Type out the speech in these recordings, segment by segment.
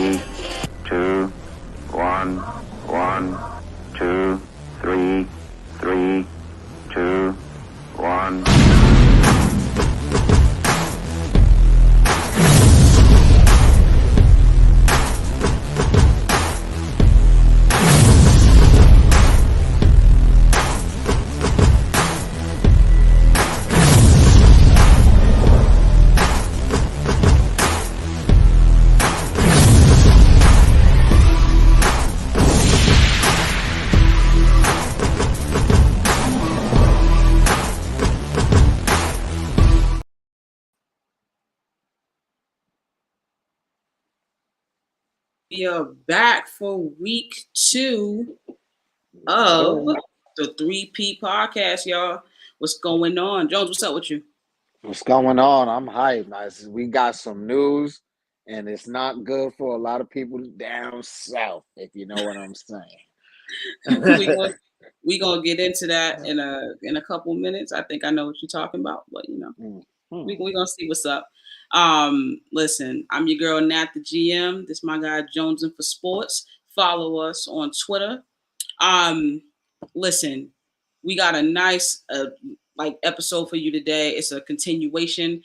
Three, two, one, one, two, three, three, two, one. We are back for week 2 of the 3P podcast, y'all. What's going on? Jones, what's up with you? What's going on? I'm hyped. We got some news, and it's not good for a lot of people down south, if you know what I'm saying. we gonna get into that in a couple minutes. I think I know what you're talking about, but we gonna see what's up. Listen, I'm your girl Nat the GM. This is my guy Jones for Sports. Follow us on Twitter. Listen, we got a nice episode for you today. It's a continuation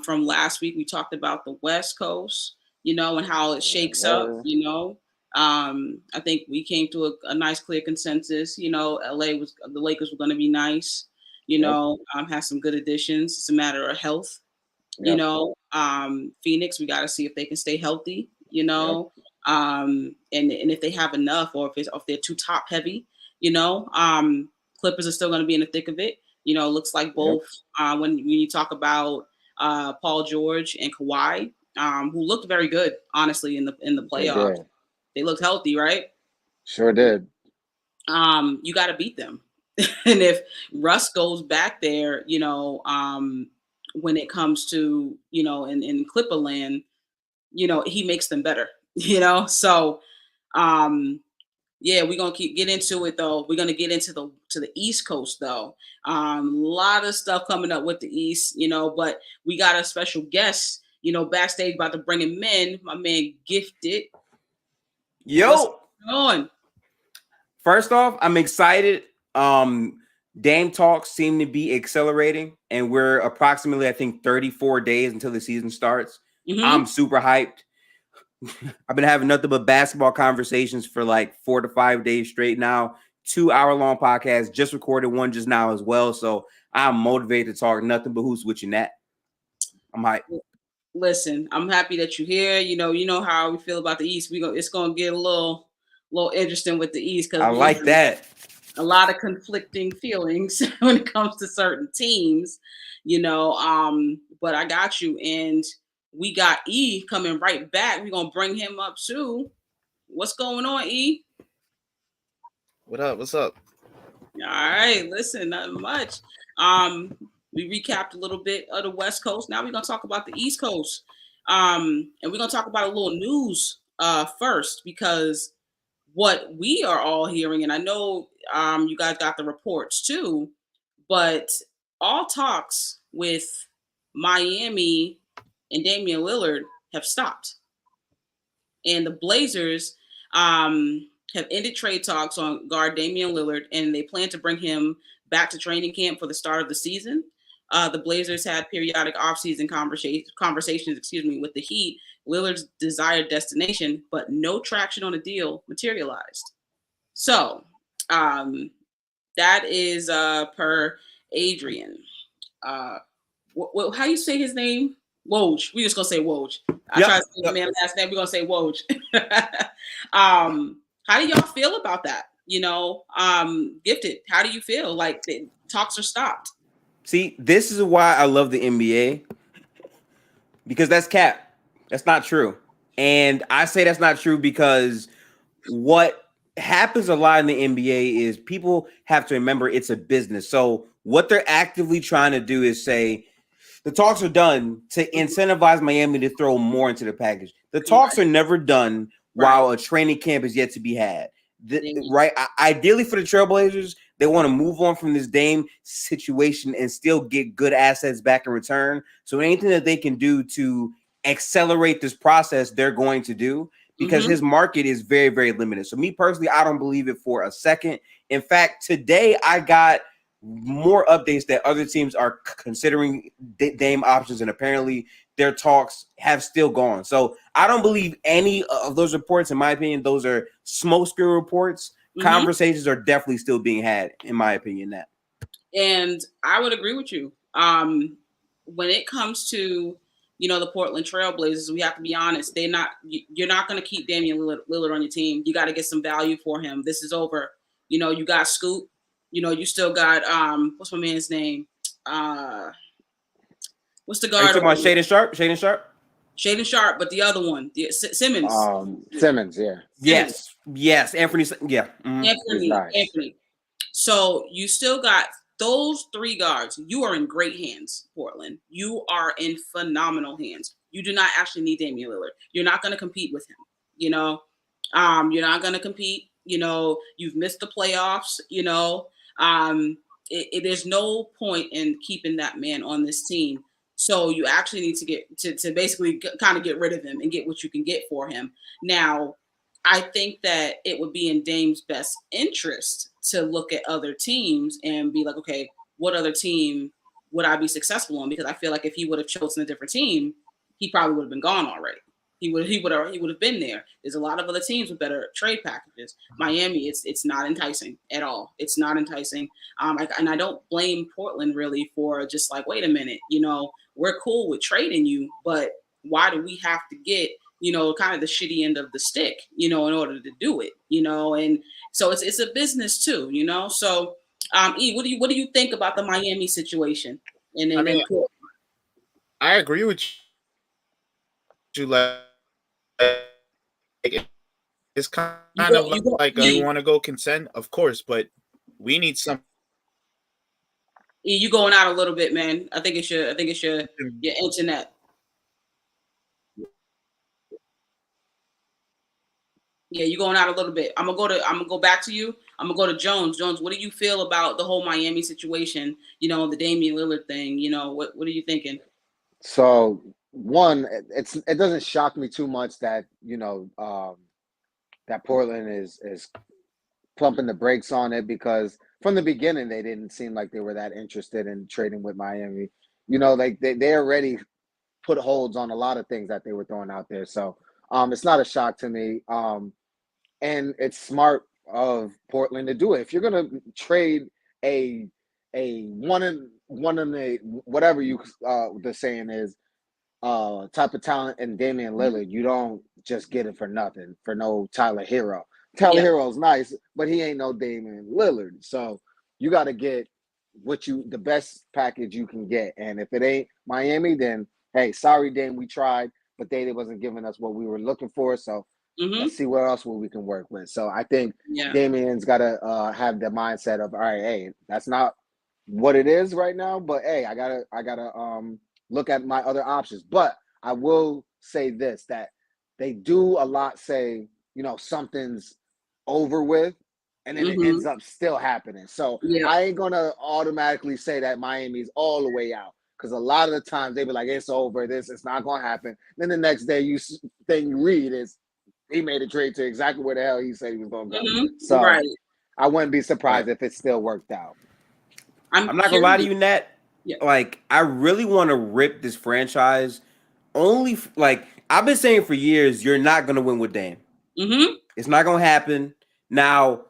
from last week. We talked about the West Coast, and how it shakes up. I think we came to a nice clear consensus. The Lakers were going to be nice. Have some good additions. It's a matter of health. Phoenix, we got to see if they can stay healthy, and if they have enough, or if they're too top heavy, Clippers are still going to be in the thick of it. Looks like both when you talk about Paul George and Kawhi, who looked very good, honestly, in the playoffs. They looked healthy, right? Sure did. You got to beat them. And if Russ goes back there, when it comes to, in Clipper land, he makes them better, So, we're going to get into it, though. We're going to get into the East Coast, though. A lot of stuff coming up with the East, but we got a special guest, backstage, about to bring him in. My man Gifted. Yo. What's going on? First off, I'm excited. Dame talks seem to be accelerating, and we're approximately, I think, 34 days until the season starts. Mm-hmm. I'm super hyped. I've been having nothing but basketball conversations for like 4 to 5 days straight now. 2-hour-long podcast. Just recorded one just now as well. So I'm motivated to talk nothing but hoops with you, Nat. I'm hyped. Listen, I'm happy that you're here. You know how we feel about the East. It's gonna get a little interesting with the East, because I like that. A lot of conflicting feelings when it comes to certain teams, but I got you. And we got E coming right back. We're going to bring him up too. What's going on, E? What up? What's up? All right. Listen, not much. We recapped a little bit of the West Coast. Now we're going to talk about the East Coast. And we're going to talk about a little news first, because what we are all hearing, and I know you guys got the reports too, but all talks with Miami and Damian Lillard have stopped. And the Blazers have ended trade talks on guard Damian Lillard, and they plan to bring him back to training camp for the start of the season. The Blazers had periodic offseason conversations, with the Heat, Lillard's desired destination, but no traction on a deal materialized. So that is per Adrian. How you say his name? Woj. We just gonna say Woj. I try to say the man's last name. We're gonna say Woj. How do y'all feel about that? Gifted. How do you feel? Like the talks are stopped? See, this is why I love the NBA, because that's cap. That's not true. And I say that's not true because what happens a lot in the NBA is people have to remember it's a business. So what they're actively trying to do is say the talks are done to incentivize Miami to throw more into the package. The talks are never done while a training camp is yet to be had. Ideally for the Trailblazers, they want to move on from this Dame situation and still get good assets back in return. So anything that they can do to accelerate this process, they're going to do, because his market is very, very limited. So me personally, I don't believe it for a second. In fact, today I got more updates that other teams are considering Dame options, and apparently their talks have still gone. So I don't believe any of those reports. In my opinion, those are smokescreen reports. Conversations are definitely still being had, in my opinion. That, and I would agree with you. When it comes to the Portland Trailblazers, we have to be honest. You're not going to keep Damian Lillard on your team. You got to get some value for him. This is over. You got Scoot. You still got what's my man's name? What's the guard? Are you talking about Shaedon Sharpe? Shaedon Sharpe, but the other one, Simmons. Simmons, yeah. Yes. Anthony, yeah. Anthony. So you still got those three guards. You are in great hands, Portland. You are in phenomenal hands. You do not actually need Damian Lillard. You're not going to compete with him. You're not going to compete. You've missed the playoffs. There's no point in keeping that man on this team. So you actually need to get to basically kind of get rid of him and get what you can get for him. Now, I think that it would be in Dame's best interest to look at other teams and be like, okay, what other team would I be successful on? Because I feel like if he would have chosen a different team, he probably would have been gone already. He would have been there. There's a lot of other teams with better trade packages. Miami, it's not enticing at all. It's not enticing. And I don't blame Portland really for just like, wait a minute, we're cool with trading you, but why do we have to get kind of the shitty end of the stick, in order to do it, and so it's a business too, So, E, what do you think about the Miami situation? And then I agree with you. Like, it's kind of like you want to go consent, of course, but we need some. E, you going out a little bit, man. I think it's your internet. Yeah, you're going out a little bit. I'm gonna go back to you. I'm gonna go to Jones. Jones, what do you feel about the whole Miami situation? The Damian Lillard thing. What are you thinking? So one, it doesn't shock me too much that that Portland is pumping the brakes on it, because from the beginning they didn't seem like they were that interested in trading with Miami. Like they already put holds on a lot of things that they were throwing out there. So it's not a shock to me. And it's smart of Portland to do it. If you're gonna trade a one in the whatever the saying is type of talent in Damian Lillard, you don't just get it for nothing, for no Tyler Hero. Tyler Hero's nice, but he ain't no Damian Lillard. So you got to get the best package you can get. And if it ain't Miami, then hey, sorry, Dame, we tried, but they wasn't giving us what we were looking for. So let's see where else we can work with. So I think Damian's got to have the mindset of, all right, hey, that's not what it is right now, but hey, I gotta look at my other options. But I will say this, that they do a lot say, something's over with, and then it ends up still happening. So I ain't gonna automatically say that Miami's all the way out, because a lot of the times they be like, it's over, it's not gonna happen. Then the next day you read is he made a trade to exactly where the hell he said he was gonna go. So I wouldn't be surprised if it still worked out. I'm not gonna lie to you, Nat. Like, I really want to rip this franchise. Only like I've been saying for years, you're not gonna win with Dame. It's not gonna happen. Now,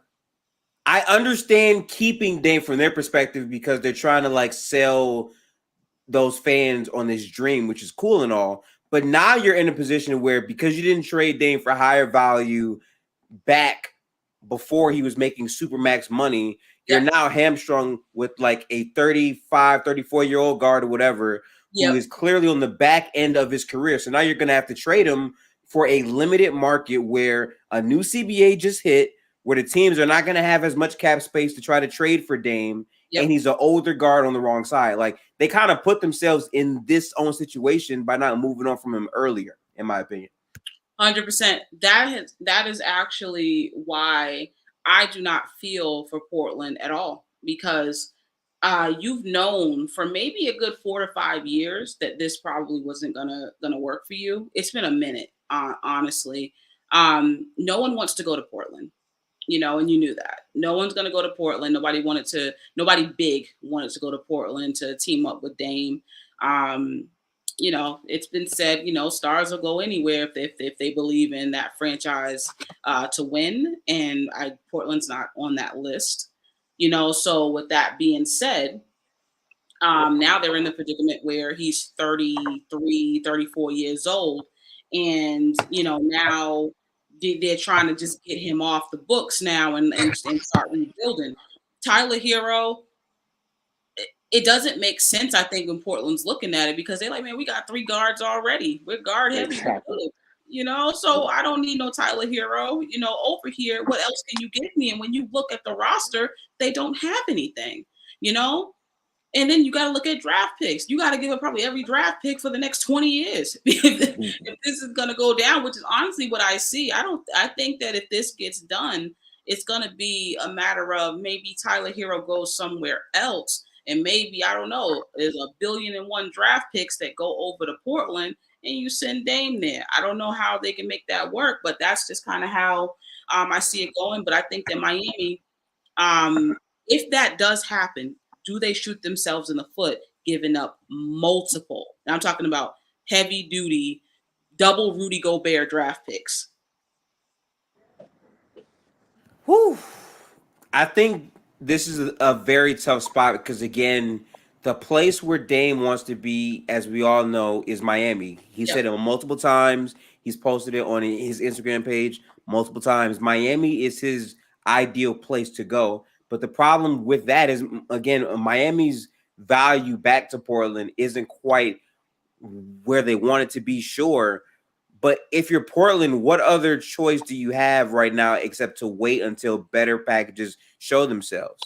I understand keeping Dame from their perspective, because they're trying to like sell those fans on this dream, which is cool and all. But now you're in a position where, because you didn't trade Dame for higher value back before he was making supermax money, you're now hamstrung with like a 35, 34-year-old guard or whatever, who is clearly on the back end of his career. So now you're going to have to trade him for a limited market where a new CBA just hit, where the teams are not going to have as much cap space to try to trade for Dame. And he's an older guard on the wrong side. Like, they kind of put themselves in this own situation by not moving on from him earlier, in my opinion. 100%. That is actually why I do not feel for Portland at all, because you've known for maybe a good 4 to 5 years that this probably wasn't gonna work for you. It's been a minute, honestly. No one wants to go to Portland, and you knew that. No one's going to go to Portland. Nobody big wanted to go to Portland to team up with Dame. It's been said, stars will go anywhere if they believe in that franchise to win. And Portland's not on that list, So with that being said, now they're in the predicament where he's 33, 34 years old. And, now they're trying to just get him off the books now and start rebuilding. Tyler Hero, it doesn't make sense, I think, when Portland's looking at it because they're like, man, we got 3 guards already. We're guard heavy. Exactly. So I don't need no Tyler Hero, over here. What else can you give me? And when you look at the roster, they don't have anything, And then you got to look at draft picks. You got to give up probably every draft pick for the next 20 years. If this is going to go down, which is honestly what I see. I think that if this gets done, it's going to be a matter of maybe Tyler Hero goes somewhere else. And maybe, I don't know, there's $1 billion draft picks that go over to Portland and you send Dame there. I don't know how they can make that work, but that's just kind of how I see it going. But I think that Miami, if that does happen, do they shoot themselves in the foot giving up multiple? Now I'm talking about heavy duty, double Rudy Gobert draft picks. Whew. I think this is a very tough spot because, again, the place where Dame wants to be, as we all know, is Miami. He said it multiple times. He's posted it on his Instagram page multiple times. Miami is his ideal place to go. But the problem with that is, again, Miami's value back to Portland isn't quite where they want it to be, sure. But if you're Portland, what other choice do you have right now except to wait until better packages show themselves?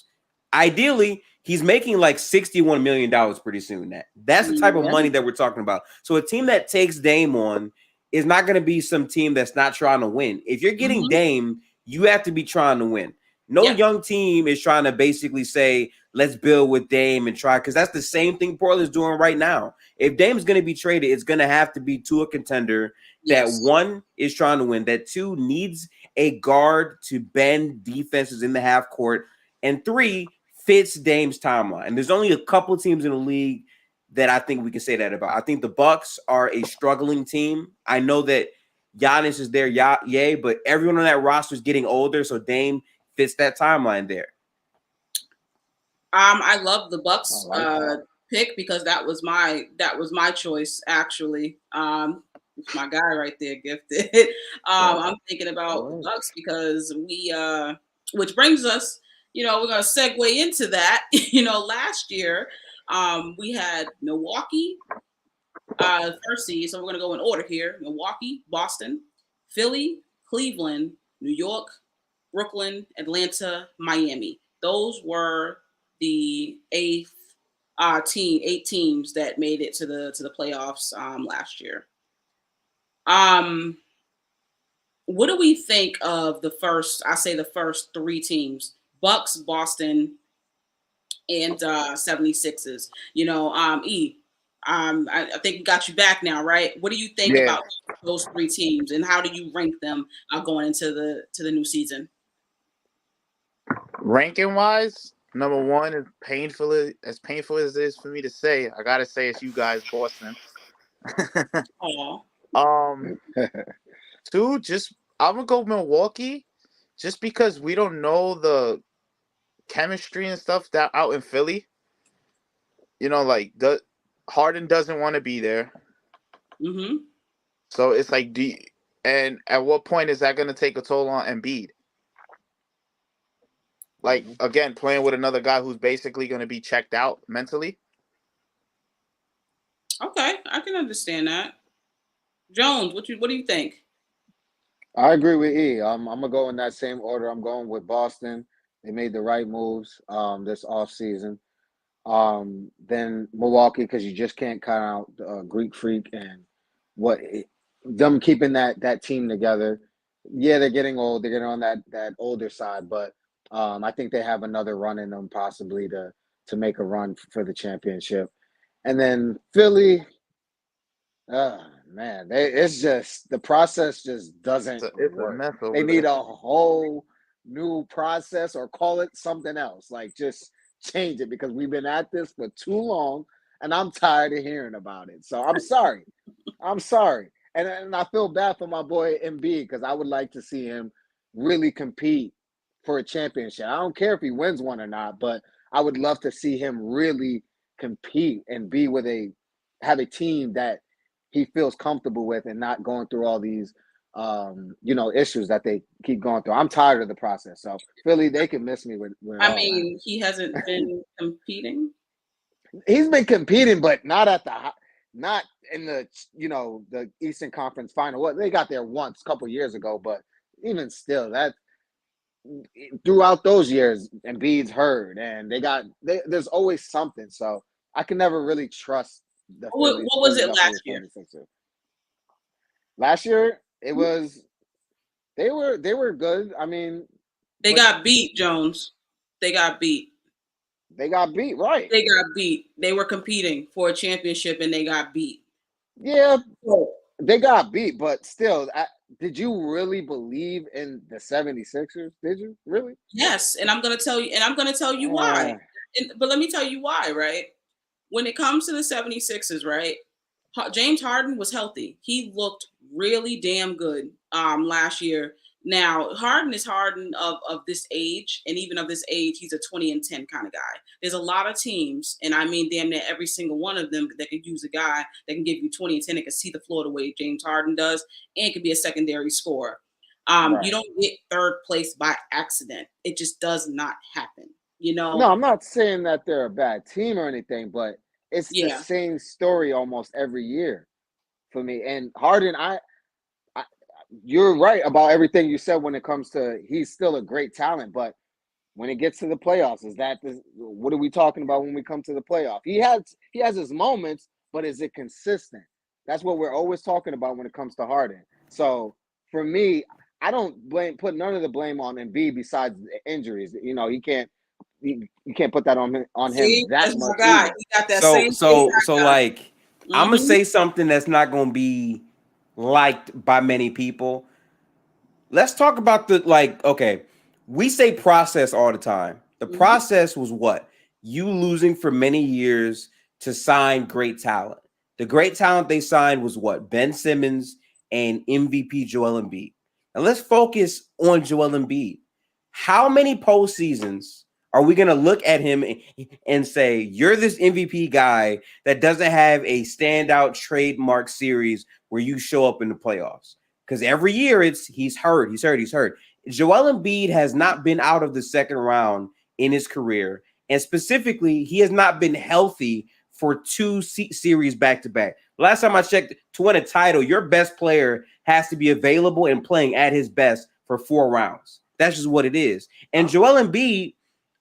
Ideally, he's making like $61 million pretty soon. That's the type of money that we're talking about. So a team that takes Dame on is not going to be some team that's not trying to win. If you're getting Dame, you have to be trying to win. No young team is trying to basically say, let's build with Dame and try, because that's the same thing Portland's doing right now. If Dame's going to be traded, it's going to have to be to a contender that one is trying to win, that two needs a guard to bend defenses in the half court, and three fits Dame's timeline. And there's only a couple of teams in the league that I think we can say that about. I think the Bucks are a struggling team. I know that Giannis is there, yay, but everyone on that roster is getting older, so Dame fits that timeline there. I love the Bucks pick because that was my choice actually. It's my guy right there, Gifted. I'm thinking about the Bucks because which brings us, we're gonna segue into that. Last year, we had Milwaukee, first seed. So we're gonna go in order here: Milwaukee, Boston, Philly, Cleveland, New York, Brooklyn, Atlanta, Miami. Those were the eight teams that made it to the playoffs last year. What do we think of the first 3 teams? Bucks, Boston, and 76ers. I think we got you back now, right? What do you think about those 3 teams, and how do you rank them going into the new season? Ranking wise, number 1 is painful as it is for me to say. I gotta say it's you guys, Boston. 2, I'm gonna go Milwaukee, just because we don't know the chemistry and stuff that out in Philly. The Harden doesn't want to be there. Mm-hmm. So it's like, and at what point is that going to take a toll on Embiid? Again, playing with another guy who's basically going to be checked out mentally. Okay, I can understand that. Jones, what do you think? I agree with E. I'm gonna go in that same order. I'm going with Boston. They made the right moves this offseason. Then Milwaukee, because you just can't count out Greek Freak and them keeping that team together. Yeah, they're getting old. They're getting on that older side, but I think they have another run in them possibly to make a run for the championship. And then Philly, Man, it's just the process just doesn't It's a work. mess They over need there. a whole new process or call it something else. Like just change it because we've been at this for too long and I'm tired of hearing about it. So I'm sorry. I'm sorry. And I feel bad for my boy MB because I would like to see him really compete for a championship. I don't care if he wins one or not, but I would love to see him really compete and be with have a team that he feels comfortable with and not going through all these issues that they keep going through. I'm tired of the process. So Philly, they can miss me with I all that. mean, he hasn't been competing. He's been competing, but not not in the Eastern Conference Final. Well, they got there once a couple years ago, but even still, that throughout those years, Embiid's hurt, and there's always something. So I can never really trust the What was it last Philadelphia year? 76ers. Last year, it was they were good. I mean, They but got beat, Jones. They got beat. they got beat, right? They got beat. They were competing for a championship and they got beat. Yeah, they got beat, but still, did you really believe in the 76ers? Did you really? Yes, and I'm gonna tell you why. But let me tell you why, right? When it comes to the 76ers, right? James Harden was healthy. He looked really damn good last year. Now, Harden is Harden of this age, and even of this age, he's a 20 and 10 kind of guy. There's a lot of teams, and I mean damn near every single one of them that could use a guy that can give you 20 and 10 and can see the floor the way James Harden does, and can be a secondary scorer. Right. You don't get third place by accident. It just does not happen. No, I'm not saying that they're a bad team or anything, but it's the Yeah. same story almost every year for me. And Harden, you're right about everything you said when it comes to he's still a great talent, but when it gets to the playoffs, what are we talking about when we come to the playoff? He has his moments, but is it consistent? That's what we're always talking about when it comes to Harden. So for me, I don't put none of the blame on Embiid besides the injuries. You can't put that on him See, that that's my much guy. either. He got that So same so so like I'm gonna Mm-hmm. say something that's not gonna be liked by many people. Let's talk about okay, we say process all the time. The Mm-hmm. process was what? You losing for many years to sign great talent. The great talent they signed was what? Ben Simmons and MVP Joel Embiid. Now let's focus on Joel Embiid. How many postseasons are we going to look at him and say, you're this MVP guy that doesn't have a standout trademark series where you show up in the playoffs? Because every year he's hurt. Joel Embiid has not been out of the second round in his career. And specifically, he has not been healthy for two series back to back. Last time I checked, to win a title, your best player has to be available and playing at his best for 4 rounds. That's just what it is. And Joel Embiid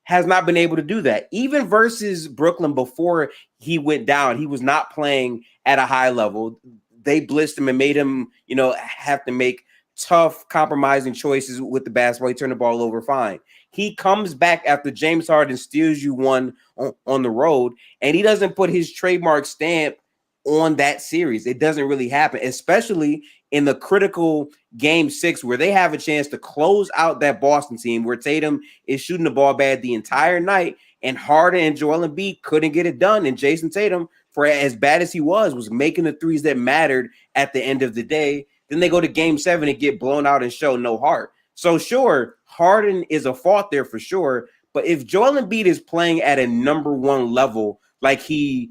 has not been able to do that. Even versus Brooklyn before he went down, he was not playing at a high level. They blitzed him and made him, have to make tough, compromising choices with the basketball. He turned the ball over fine. He comes back after James Harden steals you one on the road, and he doesn't put his trademark stamp on that series. It doesn't really happen, especially in the critical game 6 where they have a chance to close out that Boston team where Tatum is shooting the ball bad the entire night, and Harden and Joel Embiid couldn't get it done. And Jason Tatum, for as bad as he was making the threes that mattered at the end of the day. Then they go to game 7 and get blown out and show no heart. So sure, Harden is a fault there for sure. But if Joel Embiid is playing at a number 1 level, like he,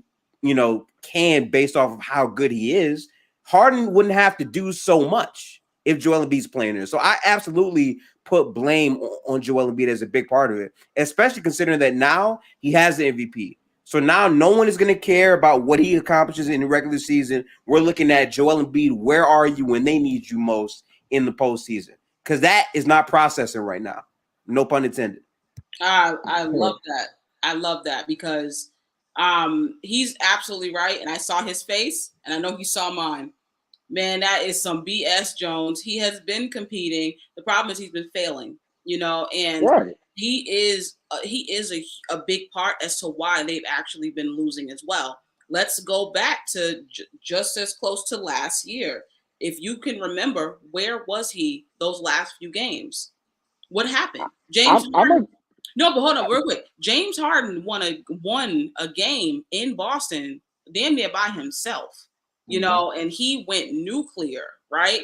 can based off of how good he is, Harden wouldn't have to do so much if Joel Embiid's playing there. So I absolutely put blame on Joel Embiid as a big part of it, especially considering that now he has the MVP. So now no one is going to care about what he accomplishes in the regular season. We're looking at Joel Embiid. Where are you when they need you most in the postseason? Because that is not processing right now. No pun intended. I love that. I love that because he's absolutely right. And I saw his face and I know he saw mine. Man, that is some BS, Jones. He has been competing. The problem is he's been failing, and Right. he is a big part as to why they've actually been losing as well. let's go back to just as close to last year. If you can remember, where was he those last few games? What happened? James Harden. No, but hold on real quick. James Harden won a game in Boston damn near by himself, you know, and he went nuclear, right?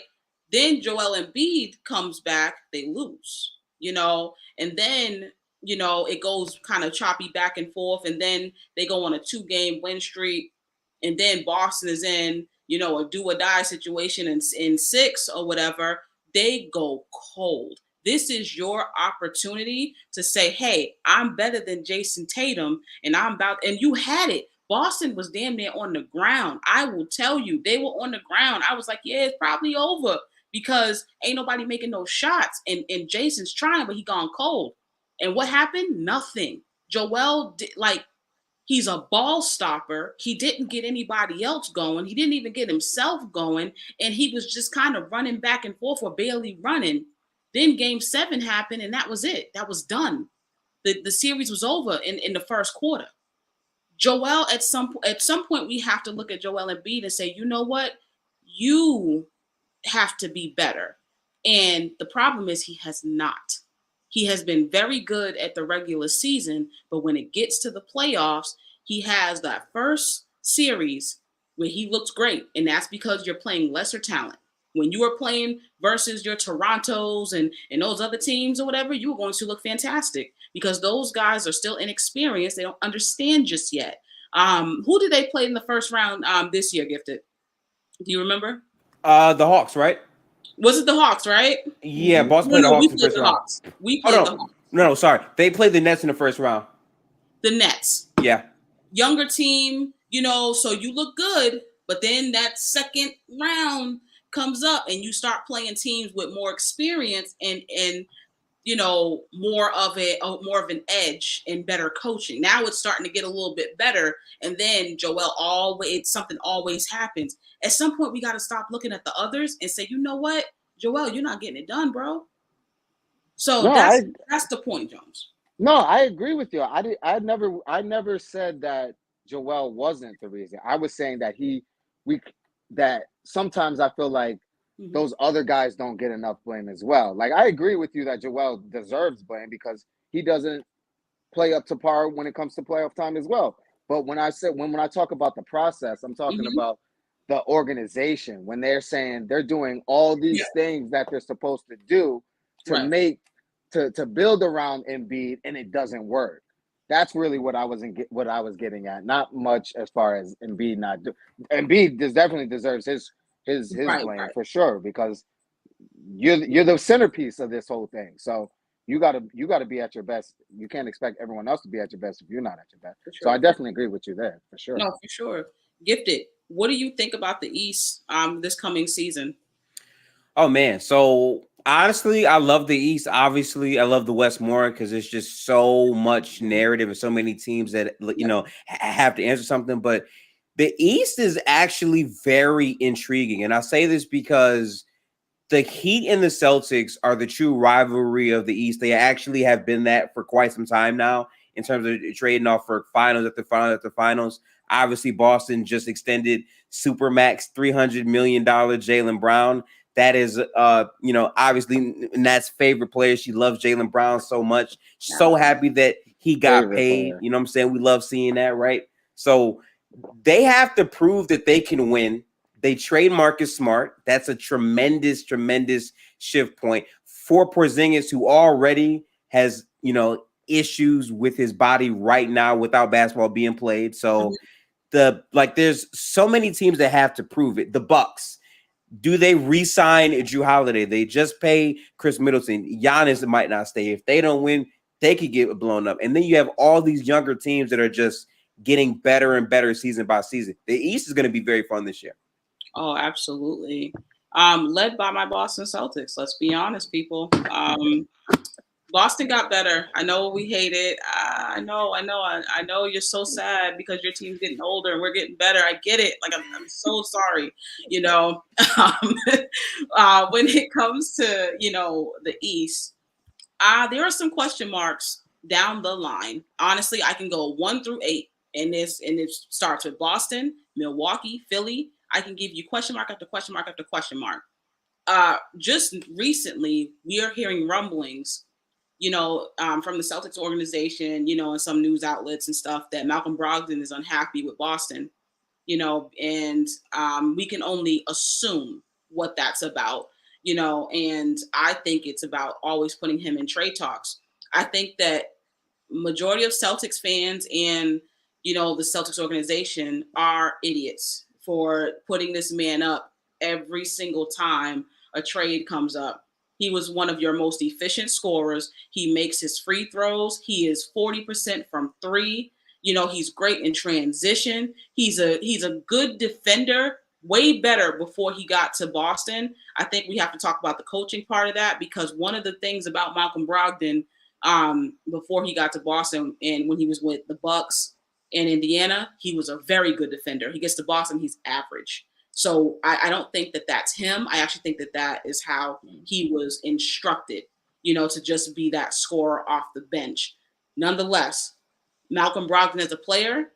Then Joel Embiid comes back, they lose, you know, and then, you know, it goes kind of choppy back and forth, and then they go on a 2-game win streak, and then Boston is in, you know, a do or die situation in 6 or whatever. They go cold. This is your opportunity to say, hey, I'm better than Jason Tatum, and you had it. Boston was damn near on the ground. I will tell you, they were on the ground. I was like, yeah, it's probably over because ain't nobody making no shots. And Jason's trying, but he gone cold. And what happened? Nothing. Joel did, he's a ball stopper. He didn't get anybody else going. He didn't even get himself going. And he was just kind of running back and forth or barely running. Then game 7 happened, and that was it. That was done. The series was over in the first quarter. Joel, at some point, we have to look at Joel Embiid and say, you know what? You have to be better. And the problem is he has not. He has been very good at the regular season, but when it gets to the playoffs, he has that first series where he looks great, and that's because you're playing lesser talent. When you are playing versus your Torontos and those other teams or whatever, you are going to look fantastic because those guys are still inexperienced. They don't understand just yet. Who did they play in the first round this year, Gifted? Do you remember? The Hawks, right? Was it the Hawks, right? Yeah, Boston played the Hawks in the first round. We played the Hawks. No, sorry. They played the Nets in the first round. The Nets. Yeah. Younger team, you know, so you look good, but then that second round comes up and you start playing teams with more experience and you know, more of an edge and better coaching. Now it's starting to get a little bit better. And then something always happens. At some point, we got to stop looking at the others and say, you know what, Joel, you're not getting it done, bro. So that's the point, Jones. No, I agree with you. I never said that Joel wasn't the reason. I was saying that that sometimes I feel like those other guys don't get enough blame as well. Like, I agree with you that Joel deserves blame because he doesn't play up to par when it comes to playoff time as well. But when I talk about the process, I'm talking about the organization. When they're saying they're doing all these things that they're supposed to do to build around Embiid, and it doesn't work. That's really what I was getting at. Not much as far as Embiid not do. Embiid definitely deserves his blame for sure because you're the centerpiece of this whole thing. So you gotta be at your best. You can't expect everyone else to be at your best if you're not at your best. Sure. So I definitely agree with you there for sure. No, for sure. Gifted. What do you think about the East this coming season? Oh man, so honestly, I love the East. Obviously, I love the West more because there's just so much narrative and so many teams that have to answer something. But the East is actually very intriguing. And I say this because the Heat and the Celtics are the true rivalry of the East. They actually have been that for quite some time now in terms of trading off for finals after finals after finals. Obviously, Boston just extended Supermax $300 million Jaylen Brown. That is, obviously Nat's favorite player. She loves Jaylen Brown so much. She's so happy that he got paid. Player. You know what I'm saying? We love seeing that, right? So they have to prove that they can win. They trade Marcus Smart. That's a tremendous, tremendous shift point for Porzingis, who already has, issues with his body right now without basketball being played. So there's so many teams that have to prove it. The Bucks, do they re-sign Drew Holiday? They just pay Chris Middleton. Giannis might not stay. If they don't win, they could get blown up. And then you have all these younger teams that are just getting better and better season by season. The East is going to be very fun this year. Oh, absolutely. Led by my Boston Celtics. Let's be honest, people. Boston got better. I know we hate it. I know you're so sad because your team's getting older and we're getting better. I get it. Like, I'm so sorry. When it comes to, the East, there are some question marks down the line. Honestly, I can go 1 through 8 and it starts with Boston, Milwaukee, Philly. I can give you question mark after question mark after question mark. Just recently, we are hearing rumblings, from the Celtics organization, and some news outlets and stuff, that Malcolm Brogdon is unhappy with Boston, and we can only assume what that's about, and I think it's about always putting him in trade talks. I think that majority of Celtics fans and, the Celtics organization are idiots for putting this man up every single time a trade comes up. He was one of your most efficient scorers. He makes his free throws. He is 40% from three. He's great in transition. He's a good defender, way better before he got to Boston. I think we have to talk about the coaching part of that, because one of the things about Malcolm Brogdon, before he got to Boston and when he was with the Bucks and Indiana, he was a very good defender. He gets to Boston, he's average. So I don't think that that's him. I actually think that that is how he was instructed, to just be that scorer off the bench. Nonetheless, Malcolm Brogdon as a player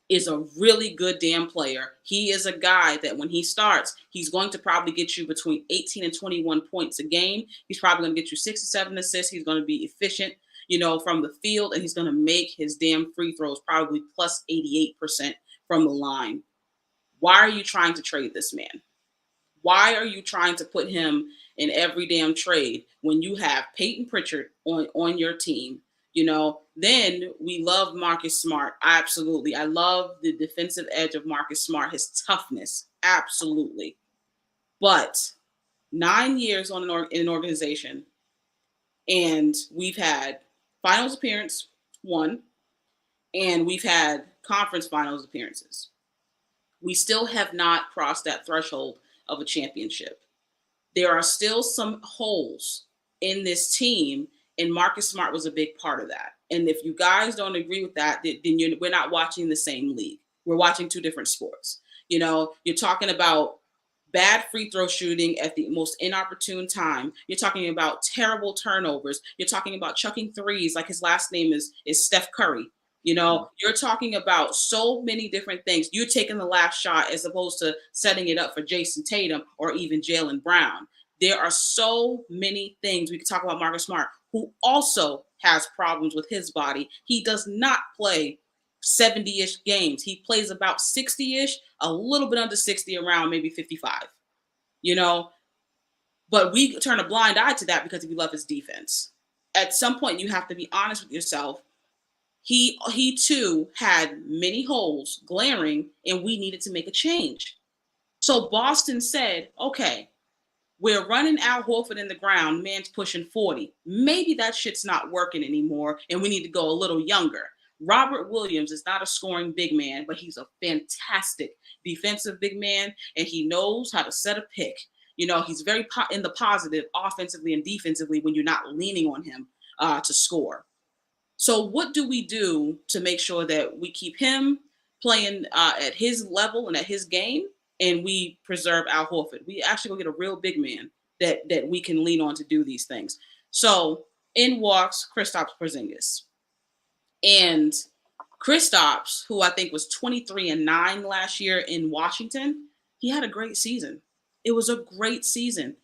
is a really good damn player. He is a guy that when he starts, he's going to probably get you between 18 and 21 points a game. He's probably going to get you 6 to 7 assists. He's going to be efficient, from the field, and he's going to make his damn free throws probably plus 88% from the line. Why are you trying to trade this man? Why are you trying to put him in every damn trade when you have Peyton Pritchard on your team? Then we love Marcus Smart. Absolutely. I love the defensive edge of Marcus Smart, his toughness. Absolutely. But 9 years in an organization, and we've had finals appearance, 1, and we've had conference finals appearances. We still have not crossed that threshold of a championship. There are still some holes in this team, and Marcus Smart was a big part of that. And if you guys don't agree with that, then we're not watching the same league. We're watching two different sports. You're talking about bad free throw shooting at the most inopportune time. You're talking about terrible turnovers. You're talking about chucking threes like his last name is Steph Curry. You're talking about so many different things. You're taking the last shot as opposed to setting it up for Jason Tatum or even Jaylen Brown. There are so many things. We can talk about Marcus Smart, who also has problems with his body. He does not play 70-ish games. He plays about 60-ish, a little bit under 60, around maybe 55. But we turn a blind eye to that because we love his defense. At some point, you have to be honest with yourself. He too had many holes, glaring, and we needed to make a change. So Boston said, okay, we're running Al Horford in the ground, man's pushing 40. Maybe that shit's not working anymore, and we need to go a little younger. Robert Williams is not a scoring big man, but he's a fantastic defensive big man, and he knows how to set a pick. He's very in the positive offensively and defensively when you're not leaning on him to score. So what do we do to make sure that we keep him playing at his level and at his game, and we preserve Al Horford? We actually go get a real big man that we can lean on to do these things. So in walks Kristaps Porzingis. And Kristaps, who I think was 23-9 last year in Washington, he had a great season. It was a great season.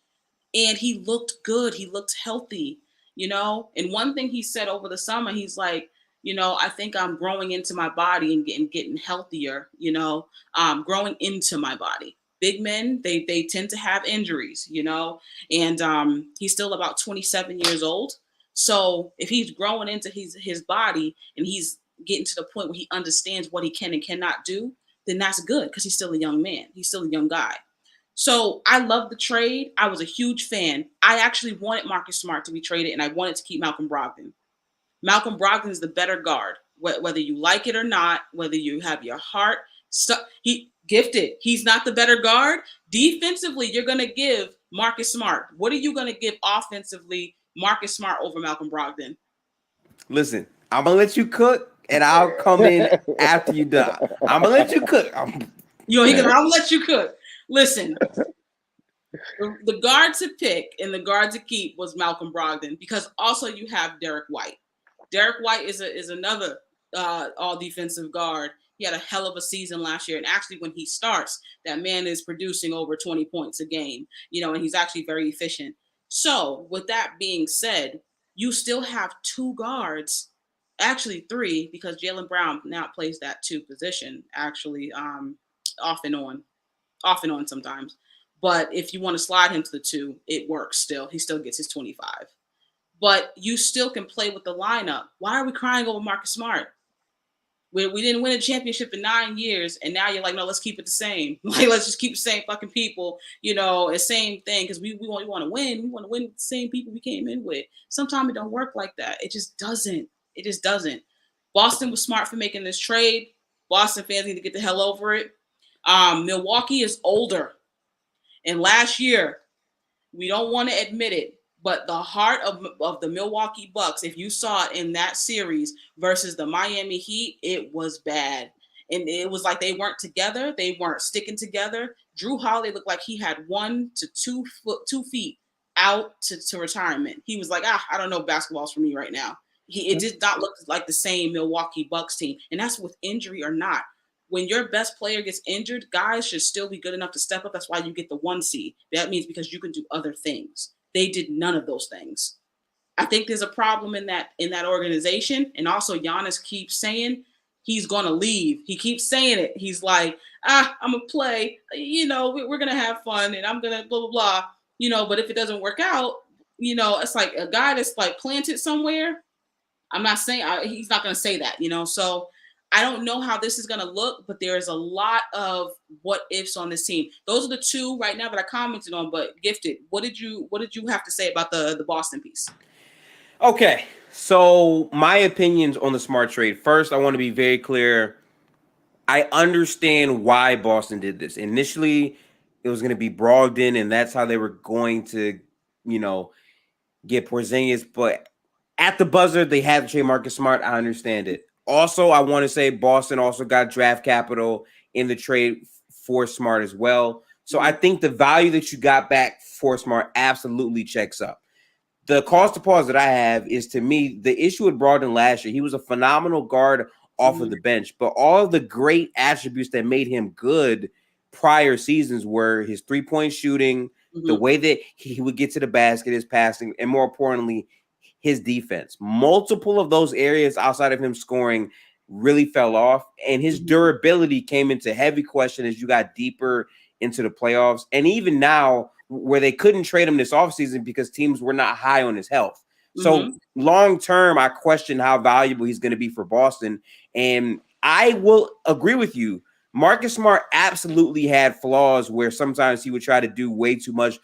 And he looked good. He looked healthy. And one thing he said over the summer, he's like, I think I'm growing into my body and getting healthier, growing into my body. Big men, they tend to have injuries, and he's still about 27 years old. So if he's growing into his body and he's getting to the point where he understands what he can and cannot do, then that's good because he's still a young man. He's still a young guy. So I love the trade. I was a huge fan. I actually wanted Marcus Smart to be traded, and I wanted to keep Malcolm Brogdon. Malcolm Brogdon is the better guard, whether you like it or not, whether you have your heart. He gifted. He's not the better guard. Defensively, you're going to give Marcus Smart. What are you going to give offensively, Marcus Smart over Malcolm Brogdon? Listen, I'm going to let you cook, and I'll come in after you done. I'm going to let you cook. I'm going to let you cook. Listen, the guard to pick and the guard to keep was Malcolm Brogdon, because also you have Derek White. Derek White is another all defensive guard. He had a hell of a season last year. And actually, when he starts, that man is producing over 20 points a game, and he's actually very efficient. So with that being said, you still have two guards, actually three, because Jaylen Brown now plays that two position, actually, off and on sometimes. But if you want to slide him to the two, it works still. He still gets his 25. But you still can play with the lineup. Why are we crying over Marcus Smart? We didn't win a championship in 9 years, and now you're like, no, let's keep it the same. Like, let's just keep the same fucking people, the same thing, because we want to win. We want to win with the same people we came in with. Sometimes it don't work like that. It just doesn't. It just doesn't. Boston was smart for making this trade. Boston fans need to get the hell over it. Milwaukee is older. And last year, we don't want to admit it, but the heart of the Milwaukee Bucks, if you saw it in that series versus the Miami Heat, it was bad. And it was like they weren't together. They weren't sticking together. Drew Holiday looked like he had 1 to 2 feet out to retirement. He was like, I don't know, basketball's for me right now. It did not look like the same Milwaukee Bucks team. And that's with injury or not. When your best player gets injured, guys should still be good enough to step up. That's why you get the 1 seed. That means because you can do other things. They did none of those things. I think there's a problem in that organization. And also Giannis keeps saying he's going to leave. He keeps saying it. He's like, I'm going to play, we're going to have fun and I'm going to blah, blah, blah, but if it doesn't work out, it's like a guy that's like planted somewhere. I'm not saying he's not going to say that, so I don't know how this is going to look, but there's a lot of what ifs on this team. Those are the two right now that I commented on, but Gifted, what did you have to say about the Boston piece? Okay, so my opinions on the Smart trade. First, I want to be very clear. I understand why Boston did this. Initially, it was going to be Brogdon, and that's how they were going to, get Porzingis. But at the buzzer, they had to trade Marcus Smart. I understand it. Also, I want to say Boston also got draft capital in the trade for Smart as well. So I think the value that you got back for Smart absolutely checks up. The cause to pause that I have is, to me, the issue with Brogdon last year. He was a phenomenal guard off of the bench, but all of the great attributes that made him good prior seasons were his three-point shooting, the way that he would get to the basket, his passing, and more importantly, his defense. Multiple of those areas outside of him scoring really fell off, and his durability came into heavy question as you got deeper into the playoffs. And even now, where they couldn't trade him this offseason because teams were not high on his health. So long term, I question how valuable he's going to be for Boston. And I will agree with you. Marcus Smart absolutely had flaws where sometimes he would try to do way too much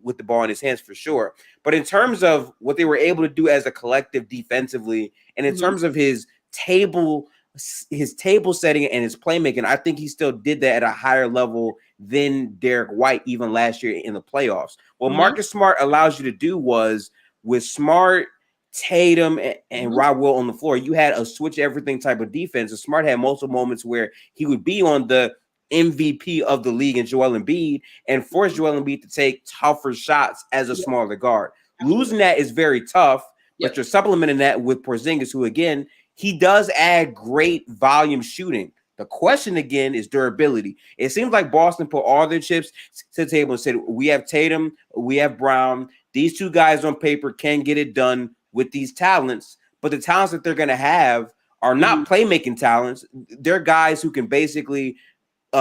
with the ball in his hands, for sure. But in terms of what they were able to do as a collective defensively, and in terms of his table setting and his playmaking, I think he still did that at a higher level than Derek White even last year in the playoffs. What Marcus Smart allows you to do was, with Smart, Tatum, and Rob Will on the floor, you had a switch everything type of defense. And Smart had multiple moments where he would be on the MVP of the league in Joel Embiid and force Joel Embiid to take tougher shots as a smaller guard. Losing that is very tough, but you're supplementing that with Porzingis, who, again, he does add great volume shooting. The question, again, is durability. It seems like Boston put all their chips to the table and said, we have Tatum, we have Brown. These two guys on paper can get it done with these talents, but the talents that they're going to have are not playmaking talents. They're guys who can basically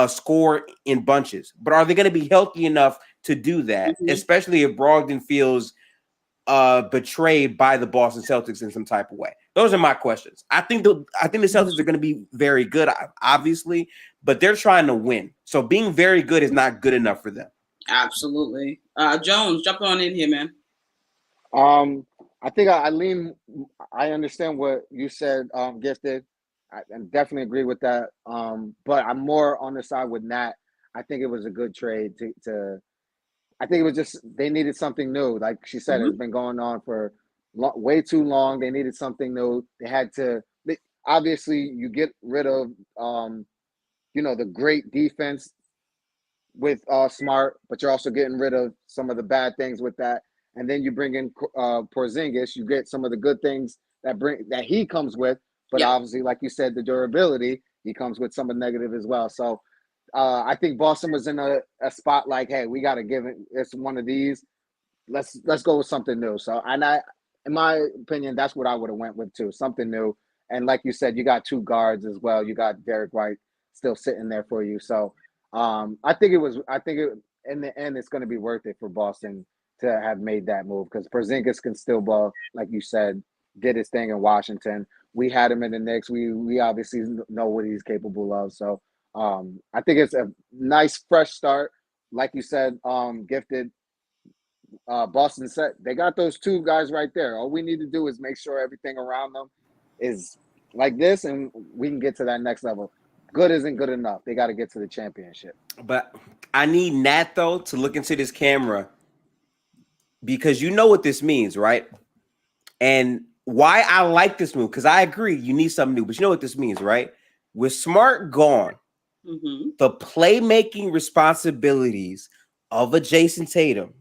score in bunches. But are they going to be healthy enough to do that, especially if Brogdon feels betrayed by the Boston Celtics in some type of way? Those are my questions. I think the Celtics are going to be very good, obviously, but they're trying to win. So being very good is not good enough for them. Absolutely. Jones, jump on in here, man. I think I understand what you said, Gifted. I definitely agree with that. But I'm more on the side with Nat. I think it was a good trade I think it was just they needed something new. Like she said, it's been going on for way too long. They needed something new. They had to. Obviously, you get rid of, the great defense with Smart, but you're also getting rid of some of the bad things with that. And then you bring in Porzingis. You get some of the good things that he comes with, But Yeah. obviously, like you said, the durability, he comes with some negative as well. So I think Boston was in a spot like, hey, we got to give it. It's one of these. Let's go with something new. So, in my opinion, that's what I would have went with too, something new. And like you said, you got two guards as well. You got Derek White still sitting there for you. So, I think in the end, it's going to be worth it for Boston to have made that move because Porzingis can still ball, like you said, did his thing in Washington. We had him in the Knicks. We obviously know what he's capable of. So, I think it's a nice fresh start. Like you said, gifted. Boston said they got those two guys right there. All we need to do is make sure everything around them is like this, and we can get to that next level. Good isn't good enough. They got to get to the championship. But I need Nat though to look into this camera because you know what this means, right? And why I like this move, because I agree you need something new, but you know what this means, right? With Smart gone, the playmaking responsibilities of a Jason Tatum,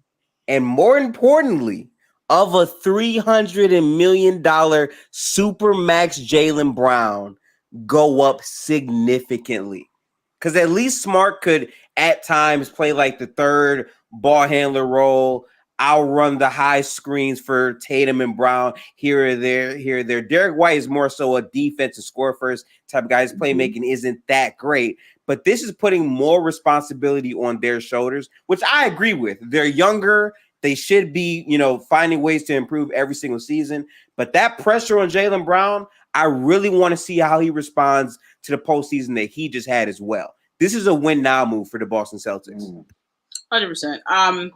and more importantly, of a $300 million super max Jaylen Brown, go up significantly. Because at least Smart could at times play like the third ball handler role. I'll run the high screens for Tatum and Brown here or there, here or there. Derek White is more so a defensive score first type of guy. His playmaking isn't that great, but this is putting more responsibility on their shoulders, which I agree with. They're younger. They should be, finding ways to improve every single season. But that pressure on Jaylen Brown, I really want to see how he responds to the postseason that he just had as well. This is a win now move for the Boston Celtics. 100%.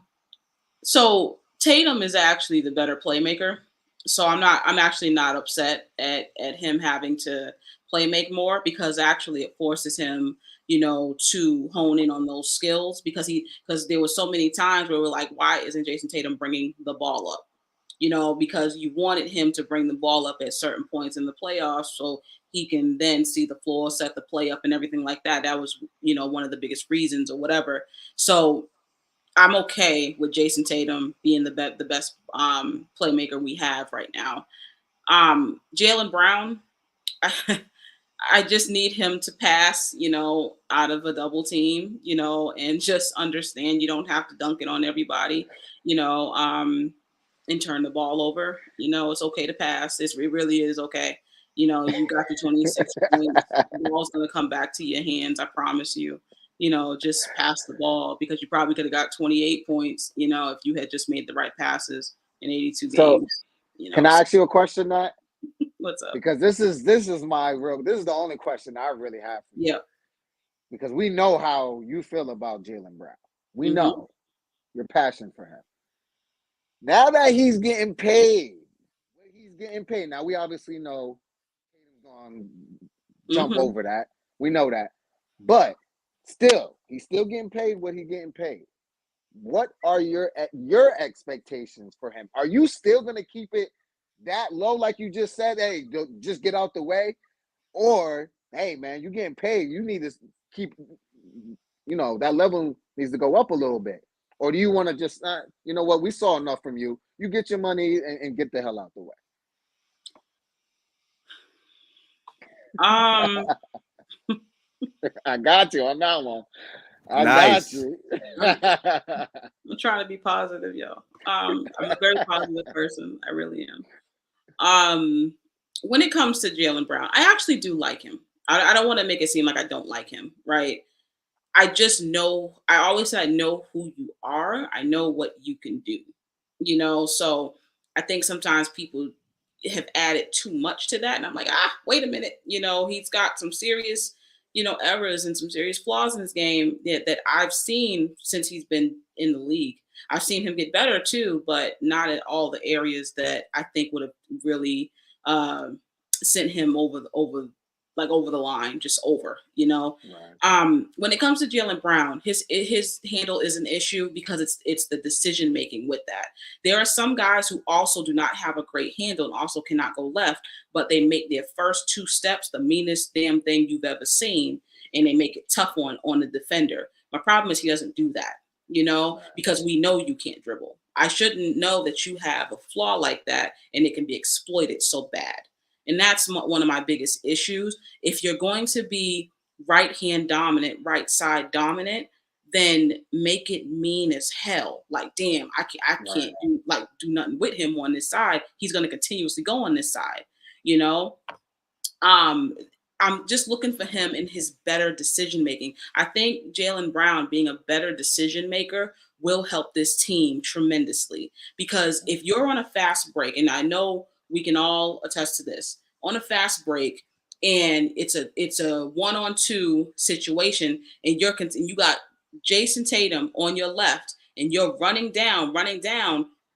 So Tatum is actually the better playmaker. So I'm actually not upset at him having to play make more because actually it forces him, to hone in on those skills because there were so many times where we're like, why isn't Jason Tatum bringing the ball up? Because you wanted him to bring the ball up at certain points in the playoffs so he can then see the floor, set the play up and everything like that. That was, one of the biggest reasons or whatever. So I'm okay with Jason Tatum being the best playmaker we have right now. Jaylen Brown, I just need him to pass, out of a double team, and just understand you don't have to dunk it on everybody, and turn the ball over. It's okay to pass. It really is okay. You got the 26 points. The ball's going to come back to your hands. I promise you. Just pass the ball because you probably could have got 28 points, if you had just made the right passes in 82 games. Can I ask you a question, Matt? What's up? Because this is the only question I really have for you. Yeah. Because we know how you feel about Jaylen Brown. We know your passion for him. Now that he's getting paid, now we obviously know he's going to jump over that. We know that. But still, he's still getting paid what he's getting paid. What are your expectations for him? Are you still going to keep it that low like you just said? Hey, just get out the way? Or, hey, man, you're getting paid. You need to keep, that level needs to go up a little bit. Or do you want to just, you know what, we saw enough from you. You get your money and get the hell out the way. I got you on that one. Nice. Got you. I'm trying to be positive, y'all. I'm a very positive person. I really am. When it comes to Jaylen Brown, I actually do like him. I don't want to make it seem like I don't like him, right? I just know, I always say I know who you are. I know what you can do, so I think sometimes people have added too much to that. And I'm like, wait a minute. He's got some serious, errors and some serious flaws in his game that I've seen since he's been in the league. I've seen him get better too, but not at all the areas that I think would have really sent him over the line, just over, Right. When it comes to Jaylen Brown, his handle is an issue because it's the decision making with that. There are some guys who also do not have a great handle and also cannot go left, but they make their first two steps the meanest damn thing you've ever seen, and they make it tough on the defender. My problem is he doesn't do that, because we know you can't dribble. I shouldn't know that you have a flaw like that and it can be exploited so bad. And that's one of my biggest issues. If you're going to be right hand dominant, right side dominant, then make it mean as hell. Like, damn, I can't do nothing with him on this side. He's going to continuously go on this side, you know? Um, I'm just looking for him in his better decision making. I think Jaylen Brown being a better decision maker will help this team tremendously, because if you're on a fast break, and I know we can all attest to this, on a fast break, and it's a 1-on-2 situation, and you got Jason Tatum on your left, and you're running down.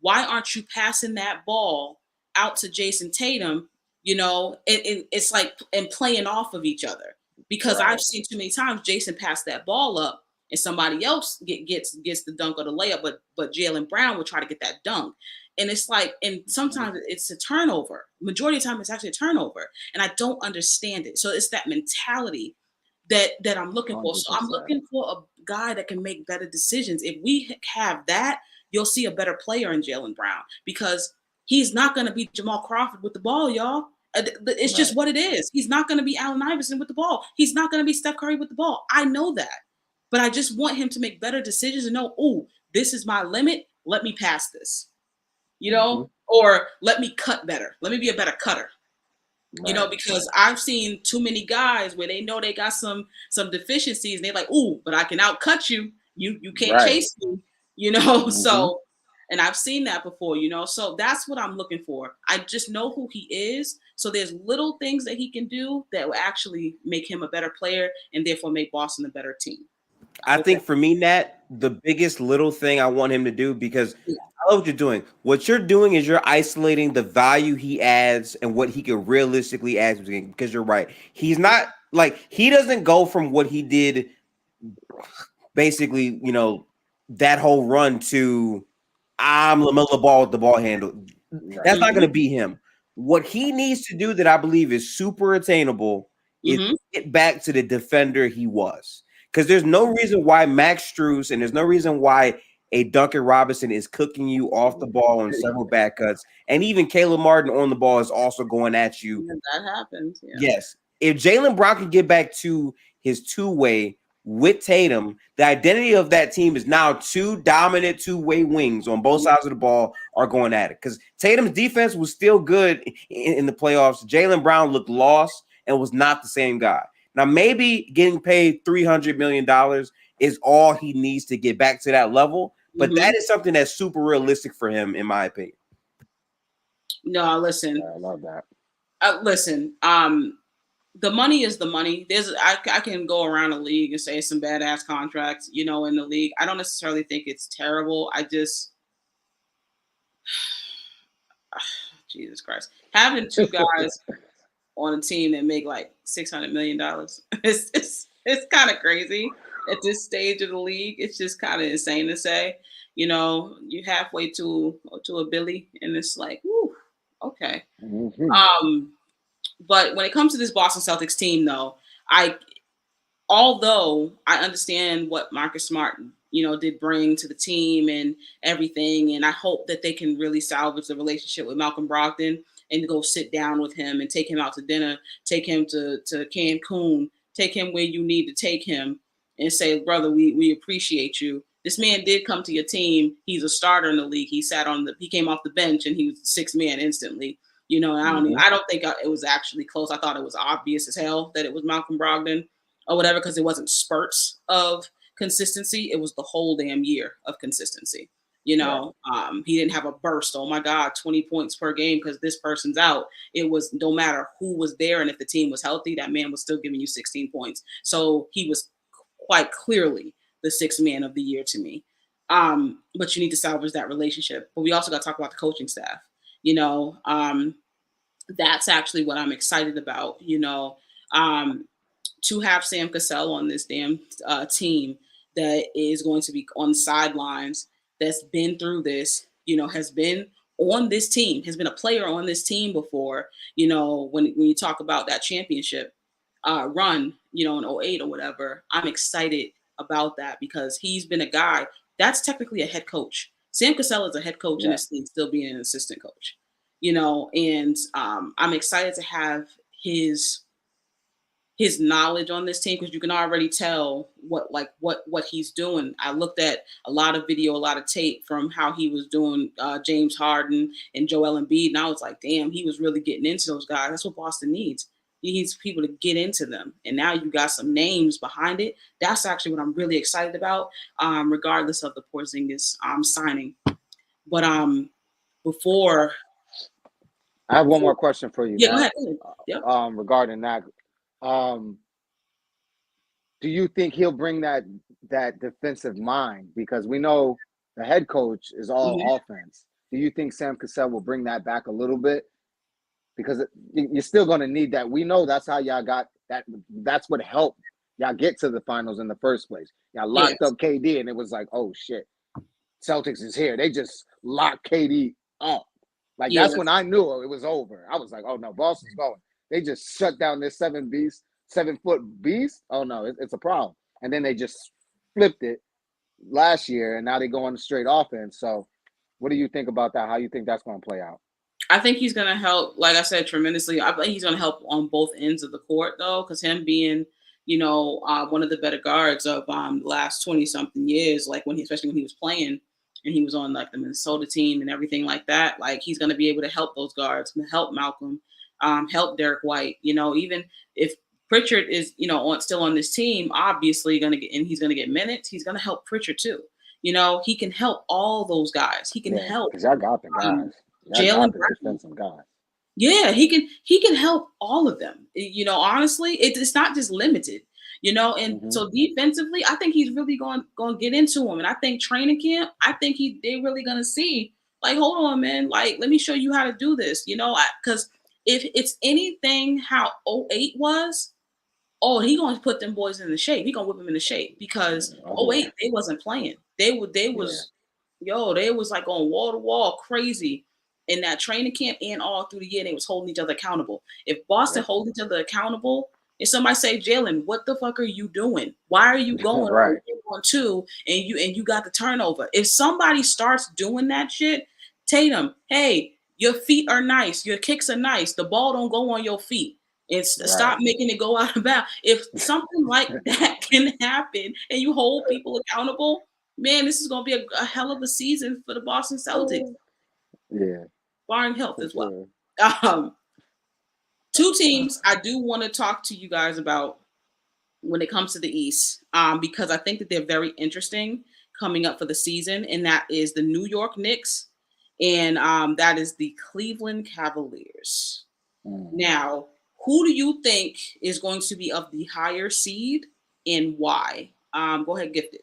Why aren't you passing that ball out to Jason Tatum? You know, it's like, and playing off of each other, because I've seen too many times Jason pass that ball up and somebody else gets the dunk or the layup, but Jaylen Brown will try to get that dunk. And it's like, and sometimes it's a turnover. Majority of the time it's actually a turnover. And I don't understand it. So it's that mentality that I'm looking for. So I'm looking for a guy that can make better decisions. If we have that, you'll see a better player in Jaylen Brown, because he's not going to be Jamal Crawford with the ball, y'all. It's just what it is. He's not going to be Allen Iverson with the ball. He's not going to be Steph Curry with the ball. I know that. But I just want him to make better decisions and know, oh, this is my limit. Let me pass this, you know, or let me cut better. Let me be a better cutter, you know, because I've seen too many guys where they know they got some deficiencies and they're like, oh, but I can outcut you. You can't chase me, you know. So, and I've seen that before, you know. So that's what I'm looking for. I just know who he is. So there's little things that he can do that will actually make him a better player and therefore make Boston a better team. I think for me, Nat, the biggest little thing I want him to do, because I love what you're doing. What you're doing is you're isolating the value he adds and what he could realistically add to the game, because you're right. He's not like, he doesn't go from what he did basically, you know, that whole run to I'm LaMelo Ball with the ball handle. That's not going to be him. What he needs to do that I believe is super attainable is get back to the defender he was. Because there's no reason why Max Strus and there's no reason why a Duncan Robinson is cooking you off the ball on several back cuts. And even Caleb Martin on the ball is also going at you. That happens. Yeah. Yes. If Jaylen Brown can get back to his two-way with Tatum, the identity of that team is now two dominant two-way wings on both sides of the ball are going at it. Because Tatum's defense was still good in the playoffs. Jaylen Brown looked lost and was not the same guy. Now, maybe getting paid $300 million is all he needs to get back to that level. But that is something that's super realistic for him, in my opinion. No, listen. I love that. Listen, the money is the money. I can go around the league and say some badass contracts, you know, in the league. I don't necessarily think it's terrible. I just, Jesus Christ, having two guys on a team that make like $600 million, it's kind of crazy at this stage of the league. It's just kind of insane to say, you know, you're halfway to a Billy, and it's like, whoo, okay. But when it comes to this Boston Celtics team, though, although I understand what Marcus Smart, you know, did bring to the team and everything, and I hope that they can really salvage the relationship with Malcolm Brogdon and go sit down with him and take him out to dinner, take him to Cancun, take him where you need to take him, and say, brother, we appreciate you. This man did come to your team. He's a starter in the league. He came off the bench and he was the sixth man instantly. You know, I don't think it was actually close. I thought it was obvious as hell that it was Malcolm Brogdon or whatever, because it wasn't spurts of consistency. It was the whole damn year of consistency. You know, he didn't have a burst. Oh my God, 20 points per game because this person's out. It was no matter who was there. And if the team was healthy, that man was still giving you 16 points. So he was quite clearly the sixth man of the year to me. But you need to salvage that relationship. But we also got to talk about the coaching staff. You know, that's actually what I'm excited about, you know, to have Sam Cassell on this damn team that is going to be on the sidelines, that's been through this, you know, has been on this team, has been a player on this team before, you know, when you talk about that championship run, you know, in 2008 or whatever. I'm excited about that because he's been a guy that's technically a head coach. Sam Cassell is a head coach in this league, still being an assistant coach. you know, and I'm excited to have his knowledge on this team because you can already tell what he's doing. I looked at a lot of video, a lot of tape from how he was doing James Harden and Joel Embiid, and I was like, damn, he was really getting into those guys. That's what Boston needs. He needs people to get into them, and now you got some names behind it. That's actually what I'm really excited about, regardless of the Porzingis signing. But before I have one more question for you, yeah, go Matt. ahead. Yep. Regarding that, do you think he'll bring that defensive mind? Because we know the head coach is all offense. Do you think Sam Cassell will bring that back a little bit? Because you're still going to need that. We know that's how y'all got that. That's what helped y'all get to the finals in the first place. Y'all locked up KD, and it was like, oh shit, Celtics is here. They just locked KD up. Like that's when I knew it was over. I was like, oh no, Boston's going. They just shut down this 7-foot beast. Oh no, it's a problem. And then they just flipped it last year, and now they go on straight offense. So, what do you think about that? How you think that's going to play out? I think he's going to help, like I said, tremendously. I think he's going to help on both ends of the court, though, because him being, you know, one of the better guards of the last 20-something years, like especially when he was playing and he was on like the Minnesota team and everything like that, like he's going to be able to help those guards, help Malcolm, help Derek White. You know, even if Pritchard is, you know, still on this team, obviously he's going to get minutes. He's going to help Pritchard too. You know, he can help all those guys. He can help. Because I got the guys. Jalen defensive guys. Yeah, he can help all of them. You know, honestly, it's not just limited. You know, and so defensively, I think he's really going to get into him. And I think training camp, I think they're really going to see, like, hold on, man, like, let me show you how to do this. You know, because if it's anything how 08 was, he going to put them boys in the shape. He going to whip them in the shape because 08 they wasn't playing. They was like on wall to wall crazy in that training camp and all through the year. They was holding each other accountable. If Boston hold each other accountable, if somebody say, Jalen, what the fuck are you doing? Why are you going on 2 and you got the turnover? If somebody starts doing that shit, Tatum, hey, your feet are nice, your kicks are nice, the ball don't go on your feet. And stop making it go out of bounds. If something like that can happen and you hold people accountable, man, this is going to be a hell of a season for the Boston Celtics. Yeah. Barring health as well. Sure. 2 teams I do want to talk to you guys about when it comes to the East, because I think that they're very interesting coming up for the season, and that is the New York Knicks and that is the Cleveland Cavaliers. Now, who do you think is going to be of the higher seed and why? Go ahead, Gifted.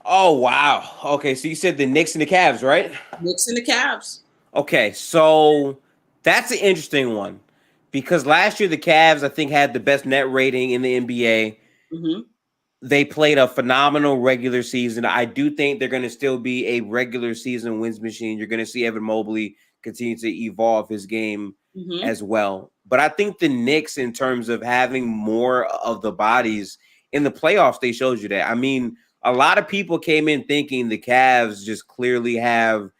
Oh, wow. Okay, so you said the Knicks and the Cavs, right? Knicks and the Cavs. Okay, so that's an interesting one because last year the Cavs, I think, had the best net rating in the NBA. They played a phenomenal regular season. I do think they're going to still be a regular season wins machine. You're going to see Evan Mobley continue to evolve his game as well. But I think the Knicks, in terms of having more of the bodies in the playoffs, they showed you that. I mean, a lot of people came in thinking the Cavs just clearly have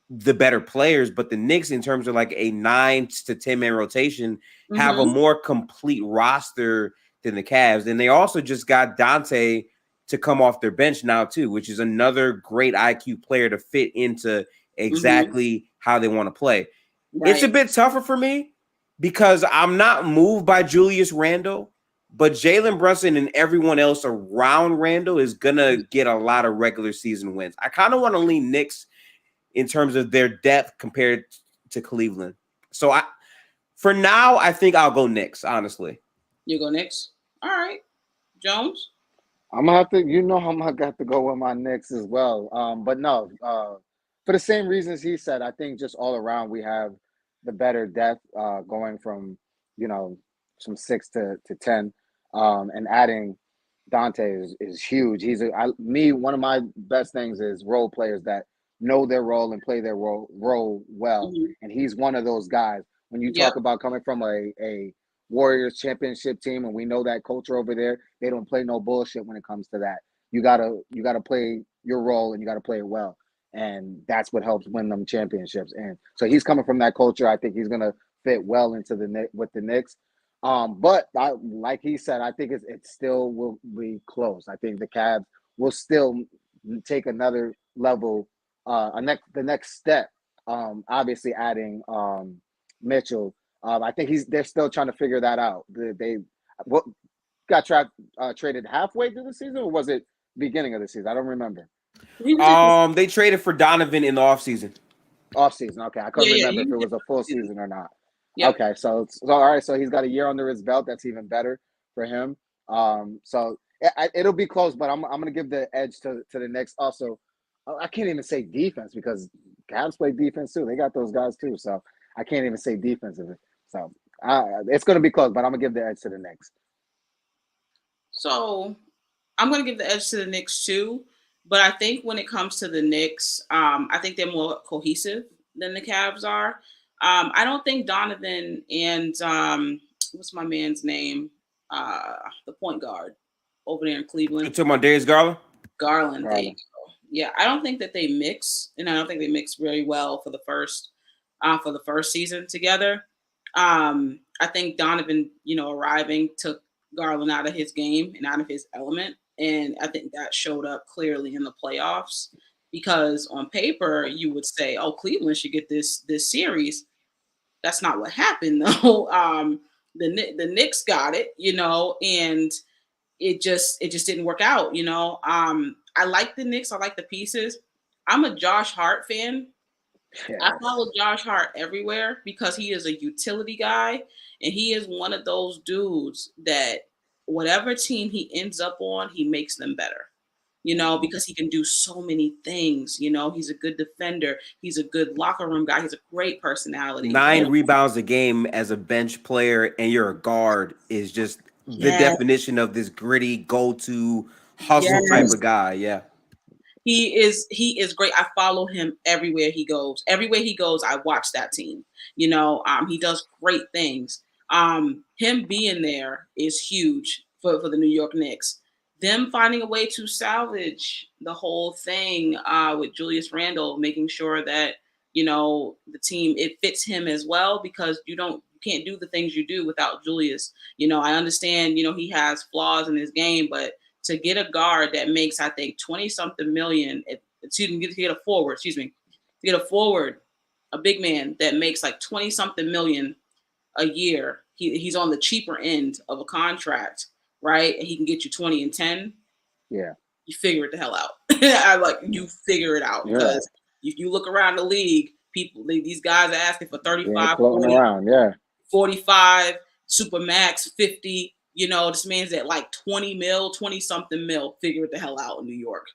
the better players, but the Knicks, in terms of like a 9 to 10 man rotation, have a more complete roster than the Cavs. And they also just got Dante to come off their bench now too, which is another great IQ player to fit into exactly how they want to play. It's a bit tougher for me because I'm not moved by Julius Randle, but Jalen Brunson and everyone else around Randle is going to get a lot of regular season wins. I kind of want to lean Knicks in terms of their depth compared to Cleveland. So for now, I think I'll go Knicks, honestly. You go Knicks? All right. Jones? I'm going to have to, I'm going to have to go with my Knicks as well. But no, for the same reasons he said, I think just all around we have the better depth going from, from 6 to 10 and adding Dante is huge. One of my best things is role players that know their role and play their role well. And he's one of those guys. When you talk about coming from a Warriors championship team, and we know that culture over there, they don't play no bullshit when it comes to that. You gotta play your role and you gotta play it well. and that's what helps win them championships. And so he's coming from that culture. I think he's gonna fit well into with the Knicks. But like he said, I think it still will be close. I think the Cavs will still take another level, the next step. Obviously adding Mitchell. I think they're still trying to figure that out. They what got traded halfway through the season, or was it beginning of the season? I don't remember. They traded for Donovan in the offseason. Off season, okay. I couldn't remember if it was a full season or not. Yep. Okay, so all right. So he's got a year under his belt. That's even better for him. So it'll be close, but I'm gonna give the edge to the Knicks. Also, I can't even say defense because Cavs play defense too. They got those guys too. So I can't even say defensively. So it's gonna be close, but I'm gonna give the edge to the Knicks. So I'm gonna give the edge to the Knicks too. But I think when it comes to the Knicks, I think they're more cohesive than the Cavs are. I don't think Donovan and what's my man's name? The point guard over there in Cleveland. You talking about Darius Garland? Garland. There you go. Yeah, I don't think that they mix, and I don't think they mix very well for the first season together. I think Donovan, arriving took Garland out of his game and out of his element. And I think that showed up clearly in the playoffs because on paper you would say, "Oh, Cleveland should get this series." That's not what happened though. The Knicks got it, and it just didn't work out. I like the Knicks. I like the pieces. I'm a Josh Hart fan. Yes. I follow Josh Hart everywhere because he is a utility guy, and he is one of those dudes that whatever team he ends up on, he makes them better, because he can do so many things. He's a good defender. He's a good locker room guy. He's a great personality. 9 rebounds a game as a bench player, and you're a guard is just the definition of this gritty, go-to hustle type of guy. Yeah. He is great. I follow him everywhere he goes. Everywhere he goes, I watch that team. He does great things. Him being there is huge for the New York Knicks. Them finding a way to salvage the whole thing with Julius Randle, making sure that the team, it fits him as well, because you can't do the things you do without Julius. I understand he has flaws in his game, but to get a guard that makes, I think, 20-something million, to get a forward, a big man that makes like 20-something million a year, he's on the cheaper end of a contract, right? And he can get you 20 and 10. Yeah. You figure it the hell out. You figure it out. Because if you look around the league, these guys are asking for 35, 40, around, 45, super max, 50. This man's at like 20-something mil. Figure it the hell out in New York.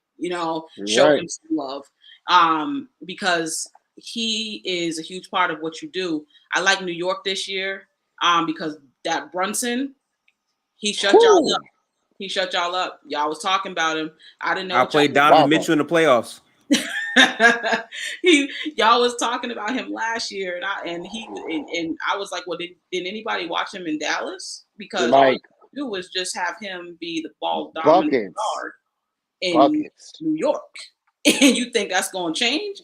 Show him some love. Because he is a huge part of what you do. I like New York this year because that Brunson, he shut y'all up. He shut y'all up. Y'all was talking about him. I didn't know. I played Donovan Mitchell in the playoffs. Y'all was talking about him last year, and I was like, well, did anybody watch him in Dallas? Because all you do was just have him be the ball dominant guard in New York, and you think that's going to change?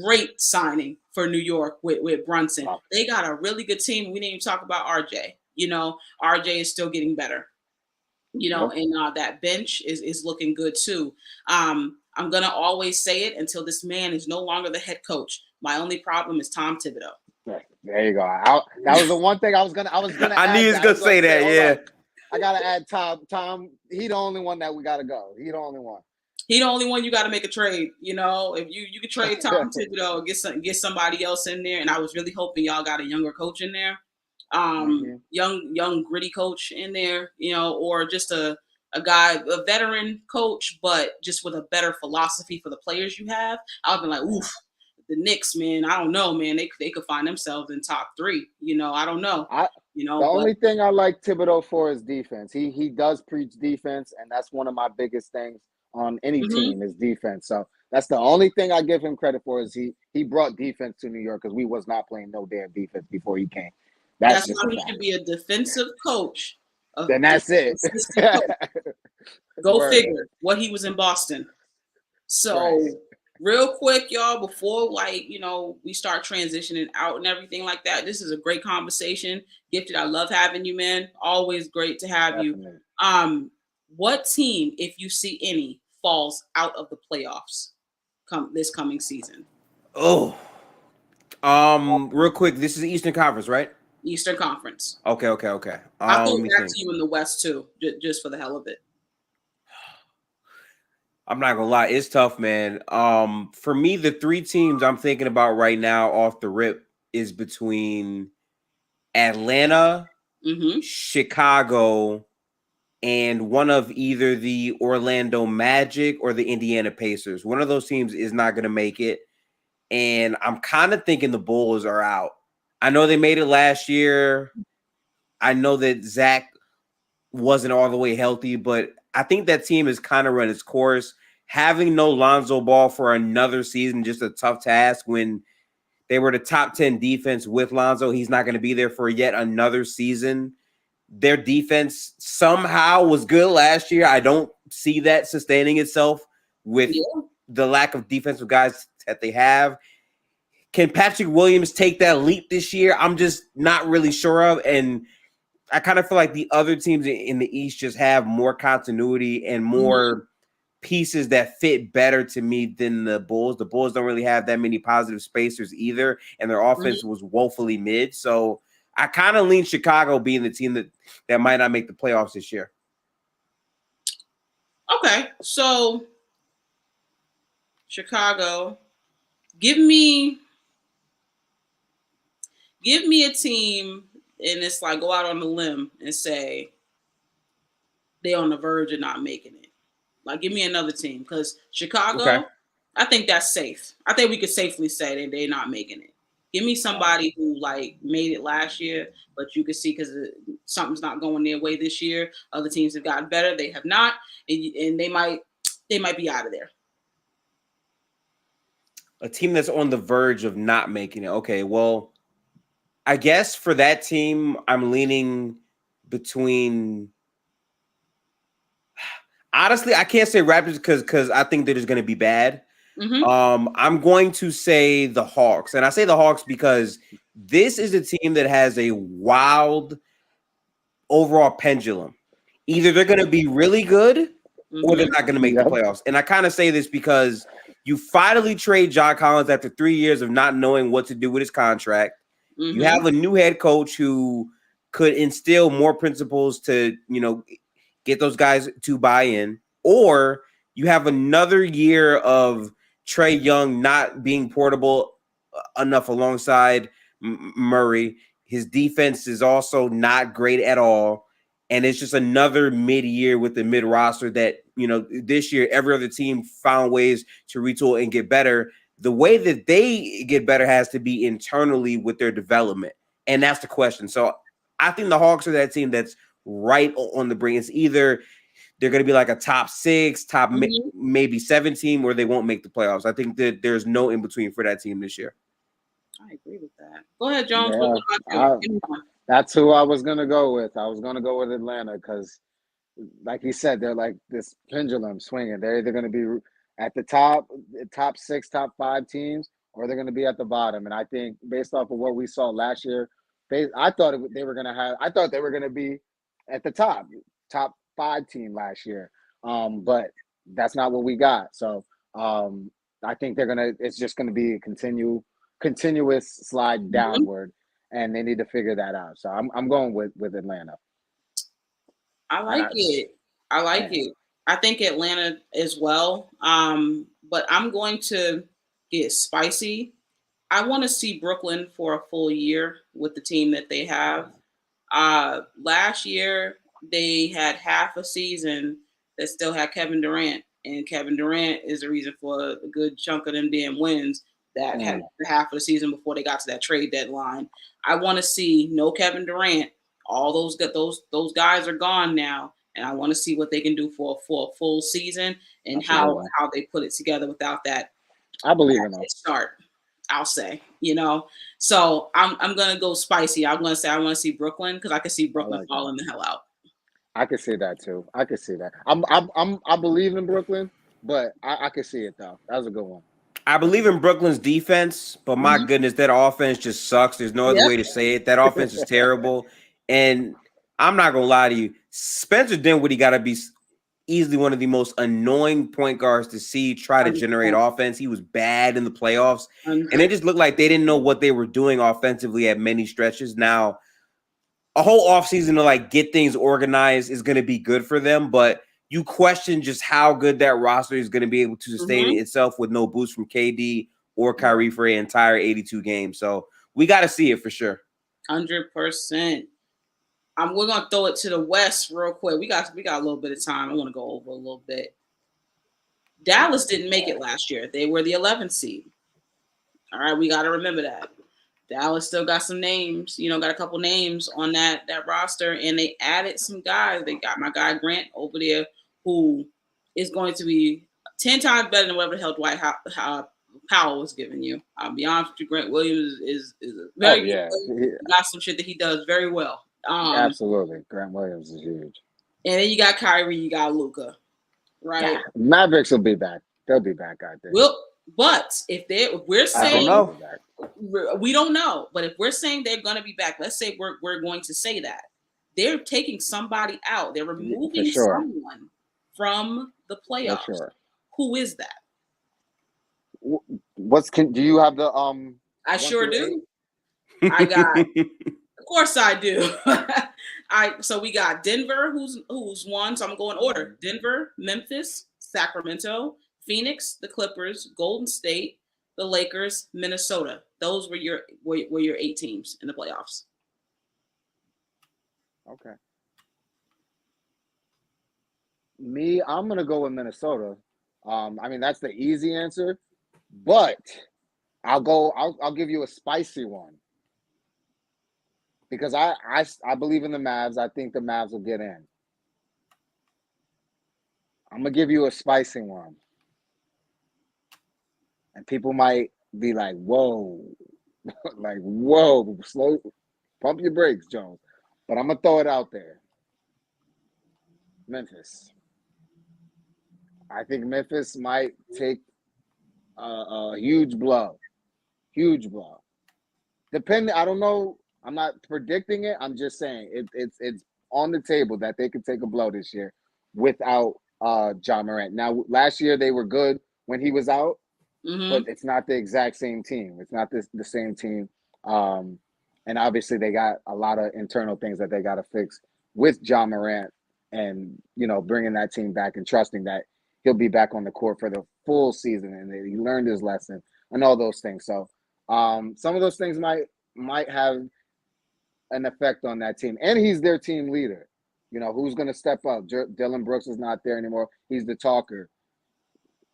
Great signing for New York with Brunson. They got a really good team. We didn't even talk about RJ. RJ is still getting better. And that bench is looking good too. I'm gonna always say it until this man is no longer the head coach. My only problem is Tom Thibodeau. There you go. That was the one thing I was gonna. I knew he was gonna say that. Yeah. I gotta add Tom. Tom, he the only one that we gotta go. He the only one. He the only one you got to make a trade. If you could trade Tom Thibodeau, get somebody else in there. And I was really hoping y'all got a younger coach in there, young gritty coach in there, or just a guy, a veteran coach, but just with a better philosophy for the players you have. I've been like, oof, the Knicks, man. I don't know, man. They could find themselves in top 3. I don't know. The only thing I like Thibodeau for is defense. He does preach defense, and that's one of my biggest things on any team is defense. So that's the only thing I give him credit for is he brought defense to New York because we was not playing no damn defense before he came. That's why he should be a defensive coach. Then that's it. Go figure what he was in Boston. So Real quick, y'all, before we start transitioning out and everything like that. This is a great conversation. Gifted, I love having you, man. Always great to have Definitely. you. What team, if you see any, falls out of the playoffs this coming season? Oh, real quick, this is the Eastern Conference, right? Eastern Conference. Okay. I Let thought me back think. to you in the West too, just for the hell of it. I'm not gonna lie, it's tough, man. For me, the three teams I'm thinking about right now off the rip is between Atlanta, Mm-hmm. Chicago, and one of either the Orlando Magic or the Indiana Pacers. One of those teams is not gonna make it. And I'm kind of thinking the Bulls are out. I know they made it last year. I know that Zach wasn't all the way healthy, but I think that team has kind of run its course. Having no Lonzo Ball for another season, just a tough task when they were the top 10 defense with Lonzo. He's not going to be there for yet another season. Their defense somehow was good last year. I don't see that sustaining itself with the lack of defensive guys that they have. Can Patrick Williams take that leap this year? I'm just not really sure of. And I kind of feel like the other teams in the East just have more continuity and more pieces that fit better to me than the Bulls. The Bulls don't really have that many positive spacers either, and their offense was woefully mid. So I kind of lean Chicago being the team that might not make the playoffs this year. Okay, so Chicago, give me a team, and it's like go out on the limb and say they're on the verge of not making it. Like, give me another team because Chicago, I think that's safe. I think we could safely say that they're not making it. Give me somebody who made it last year, but you can see because something's not going their way this year. Other teams have gotten better; they have not, and they might be out of there. A team that's on the verge of not making it. Okay, well, I guess for that team, I'm leaning between. Honestly, I can't say Raptors because I think they're just going to be bad. I'm going to say the Hawks, and I say the Hawks because this is a team that has a wild overall pendulum. Either they're going to be really good or they're not going to make the playoffs. And I kind of say this because you finally trade John Collins after 3 years of not knowing what to do with his contract. You have a new head coach who could instill more principles to, get those guys to buy in, or you have another year of Trae Young not being portable enough alongside Murray. His defense is also not great at all. And it's just another mid-year with the mid-roster that, this year, every other team found ways to retool and get better. The way that they get better has to be internally with their development. And that's the question. So I think the Hawks are that team that's right on the brink. It's either they're going to be like a top 6, maybe 7 team, or they won't make the playoffs. I think that there's no in between for that team this year. I agree with that. Go ahead, Jones. That's who I was going to go with. I was going to go with Atlanta because, like you said, they're like this pendulum swinging. They're either going to be at the top 6, top 5 teams, or they're going to be at the bottom. And I think based off of what we saw last year, I thought they were going to be at the top 5 team last year. But that's not what we got. So I think it's just going to be a continuous slide downward, and they need to figure that out. So I'm going with Atlanta. I like it. I think Atlanta as well. But I'm going to get spicy. I want to see Brooklyn for a full year with the team that they have. Last year, they had half a season that still had Kevin Durant. And Kevin Durant is the reason for a good chunk of them damn wins that had half of the season before they got to that trade deadline. I want to see no Kevin Durant. All those guys are gone now. And I want to see what they can do for a full season and how they put it together without that. I believe in them. Start, I'll say, So I'm gonna go spicy. I'm gonna say I want to see Brooklyn because I can see Brooklyn falling the hell out. I can see that too. I can see that. I believe in Brooklyn, but I can see it though. That was a good one. I believe in Brooklyn's defense, but my Mhm. goodness, that offense just sucks. There's no other Yep. way to say it. That offense is terrible. And I'm not gonna lie to you, Spencer Dinwiddie got to be easily one of the most annoying point guards to see try to generate 100%. offense. He was bad in the playoffs, and it 100. just looked like they didn't know what they were doing offensively at many stretches. Now, a whole offseason to like get things organized is going to be good for them, but you question just how good that roster is going to be able to sustain Mhm. itself with no boost from KD or Kyrie for an entire 82 games. So we got to see it for sure. 100%. We're gonna throw it to the West real quick. We got a little bit of time. I want to go over a little bit. Dallas didn't make it last year. They were the 11th seed. All right, we got to remember that. Dallas still got some names, got a couple names on that roster, and they added some guys. They got my guy Grant over there, who is going to be 10 times better than whatever the hell Dwight Powell was giving you. I'll be honest with you, Grant Williams is a very good yeah. player. Got some shit that he does very well. Absolutely. Grant Williams is huge. And then you got Kyrie, you got Luka, right? Mavericks will be back. They'll be back out there. But if we're saying, I don't know. We don't know. But if we're saying they're going to be back, let's say we're going to say that they're taking somebody out. They're removing someone from the playoffs. For sure. Who is that? Do you have the I sure do. I got. Of course I do. So we got Denver, who's one. So I'm going order: Denver, Memphis, Sacramento, Phoenix, the Clippers, Golden State, the Lakers, Minnesota. Those were your 8 teams in the playoffs. Okay. I'm gonna go with Minnesota. I mean that's the easy answer, but I'll give you a spicy one. Because I believe in the Mavs. I think the Mavs will get in. I'm gonna give you a spicy one. And people might be like, whoa, like, whoa, slow, pump your brakes, Jones. But I'm going to throw it out there. Memphis. I think Memphis might take a huge blow. Huge blow. I don't know. I'm not predicting it. I'm just saying it's on the table that they could take a blow this year without Ja Morant. Now, last year they were good when he was out. But it's not the exact same team. It's not the same team. And obviously they got a lot of internal things that they got to fix with Ja Morant and, bringing that team back and trusting that he'll be back on the court for the full season and that he learned his lesson and all those things. So some of those things might have an effect on that team. And he's their team leader. Who's going to step up? Dylan Brooks is not there anymore. He's the talker.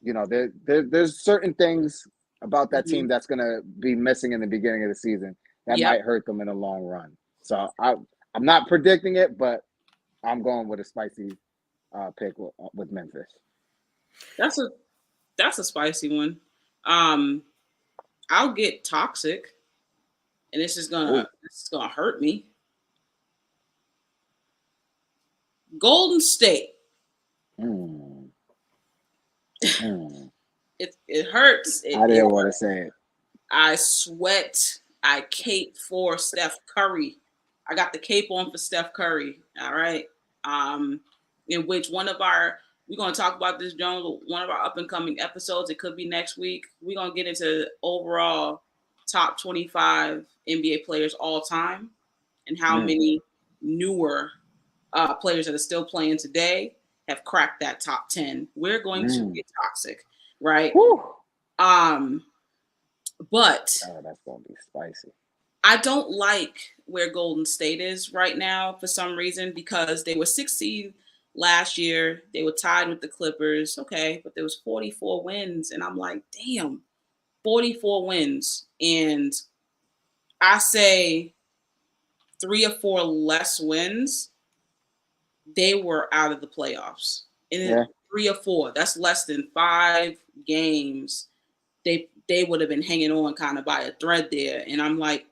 There's certain things about that team that's going to be missing in the beginning of the season that might hurt them in the long run. So I'm not predicting it, but I'm going with a spicy pick with Memphis. That's a spicy one. I'll get toxic, and this is gonna hurt me. Golden State. It hurts. I didn't want to say it. I sweat. I cape for Steph Curry. I got the cape on for Steph Curry. All right. In which we're going to talk about this, Jones, one of our up and coming episodes. It could be next week. We're going to get into overall top 25 NBA players all time and how many newer players that are still playing today have cracked that top 10. We're going to get toxic, right? Woo. But that's gonna be spicy. I don't like where Golden State is right now for some reason because they were 6th seed last year. They were tied with the Clippers. Okay, but there was 44 wins, and I'm like, damn, 44 wins. And I say 3 or 4 less wins, they were out of the playoffs. And 3 or 4, that's less than 5 games. They would have been hanging on kind of by a thread there. And I'm like,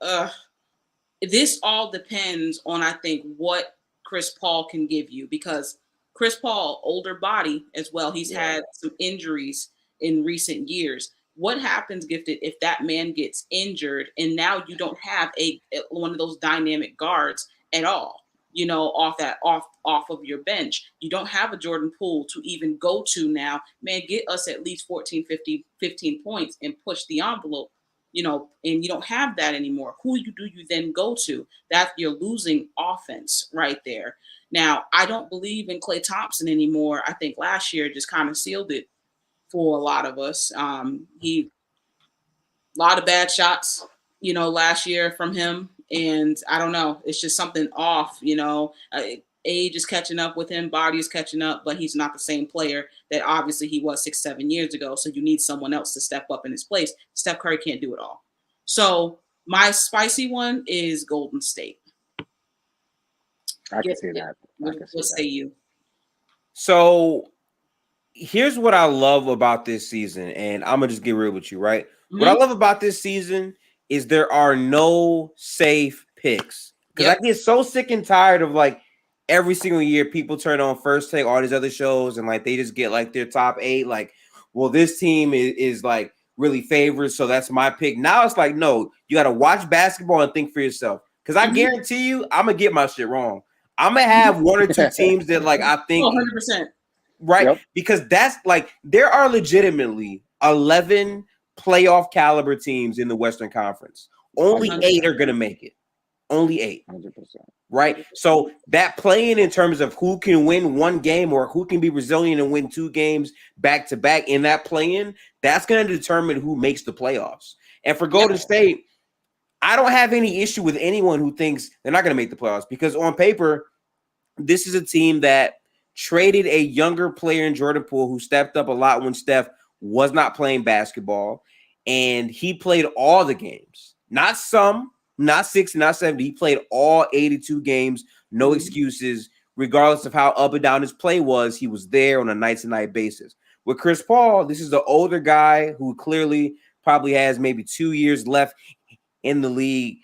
this all depends on, I think, what Chris Paul can give you. Because Chris Paul, older body as well. He's had some injuries in recent years. what happens, Gifted, if that man gets injured and now you don't have one of those dynamic guards at all, off of your bench. You don't have a Jordan Poole to even go to now. Man, get us at least 14, 15 points and push the envelope, and you don't have that anymore. Who do you then go to? That you're losing offense right there. Now, I don't believe in Klay Thompson anymore. I think last year just kind of sealed it for a lot of us. A lot of bad shots, last year from him. And I don't know, it's just something off, age is catching up with him, body is catching up, but he's not the same player that obviously he was 6-7 years ago. So you need someone else to step up in his place. Steph Curry can't do it all. So my spicy one is Golden State. I can see that. What say you? So here's what I love about this season, and I'm gonna just get real with you, right? Mm-hmm. What I love about this season is there are no safe picks, because I get so sick and tired of like every single year people turn on First Take, all these other shows, and like they just get like their top 8, like, well, this team is like really favored, so that's my pick. Now it's like, no, you got to watch basketball and think for yourself, because I guarantee you, I'm gonna get my shit wrong. I'm gonna have one or two teams that like I think 100%. Right? Yep. Because that's like there are legitimately 11 playoff caliber teams in the Western Conference. Only 100%. 8 are going to make it. Only 8. 100%. Right? So that playing in terms of who can win one game or who can be resilient and win 2 games back to back in that play-in, that's going to determine who makes the playoffs. And for Golden State, I don't have any issue with anyone who thinks they're not going to make the playoffs, because on paper, this is a team that traded a younger player in Jordan Poole who stepped up a lot when Steph was not playing basketball, and he played all the games. Not some, not 60, not 70. He played all 82 games, no excuses, regardless of how up and down his play was. He was there on a night-to-night basis. With Chris Paul, this is the older guy who clearly probably has maybe 2 years left in the league,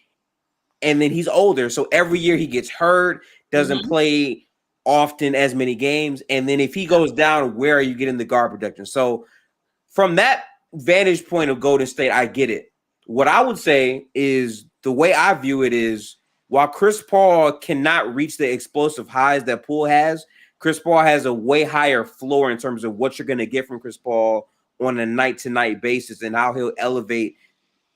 and then he's older, so every year he gets hurt, doesn't play often as many games, and then if he goes down, where are you getting the guard protection? So from that vantage point of Golden State, I get it. What I would say is the way I view it is, while Chris Paul cannot reach the explosive highs that Poole has, Chris Paul has a way higher floor in terms of what you're going to get from Chris Paul on a night-to-night basis and how he'll elevate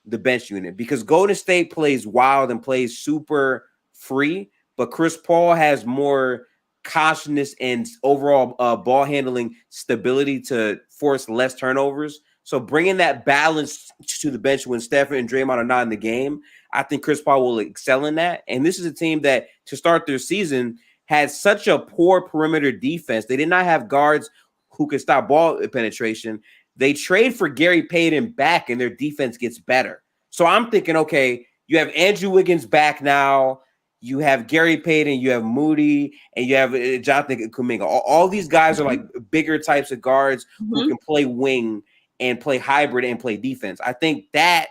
the bench unit. Because Golden State plays wild and plays super free, but Chris Paul has more cautiousness and overall ball handling stability to force less turnovers. So bringing that balance to the bench when Steph and Draymond are not in the game, I think Chris Paul will excel in that. And this is a team that, to start their season, had such a poor perimeter defense. They did not have guards who could stop ball penetration. They trade for Gary Payton back, and their defense gets better. So I'm thinking, okay, you have Andrew Wiggins back now. You have Gary Payton, you have Moody, and you have Jonathan Kuminga. All these guys are like bigger types of guards who can play wing and play hybrid and play defense. I think that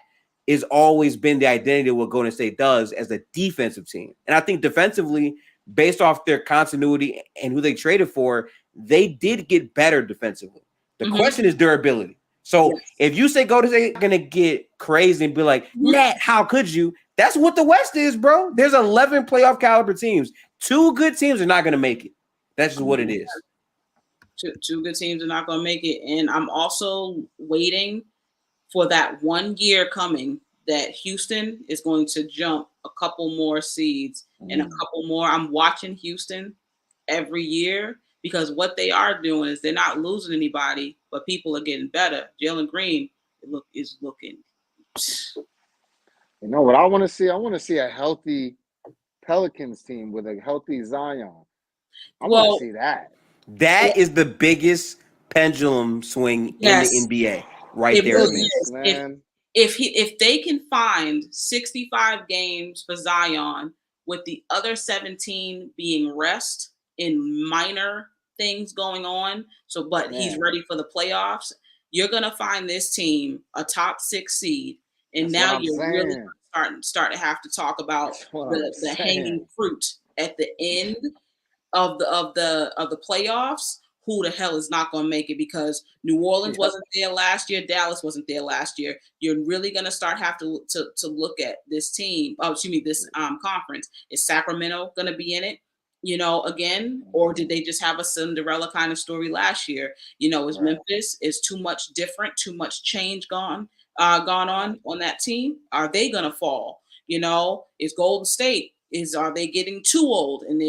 has always been the identity of what Golden State does as a defensive team. And I think defensively, based off their continuity and who they traded for, they did get better defensively. The question is durability. So if you say Golden State going to get crazy and be like, Nat, how could you? That's what the West is, bro. There's 11 playoff caliber teams. 2 good teams are not going to make it. That's just what it is. Two good teams are not going to make it. And I'm also waiting for that 1 year coming that Houston is going to jump a couple more seeds and a couple more. I'm watching Houston every year, because what they are doing is they're not losing anybody, but people are getting better. Jalen Green is looking. You know what I want to see? I want to see a healthy Pelicans team with a healthy Zion. I want to see that. That is the biggest pendulum swing in the NBA right there. Man. If they can find 65 games for Zion, with the other 17 being rest in minor things going on, but he's ready for the playoffs, you're gonna find this team a top 6 seed, and now you're really start to have to talk about the hanging fruit at the end of the playoffs. who the hell is not going to make it, because New Orleans wasn't there last year. Dallas wasn't there last year. You're really going to start have to look at this team. Oh, excuse me, this conference. Is Sacramento going to be in it? Again, or did they just have a Cinderella kind of story last year? Is Memphis is too much different, too much change gone on that team? Are they going to fall? Is Golden State, are they getting too old? And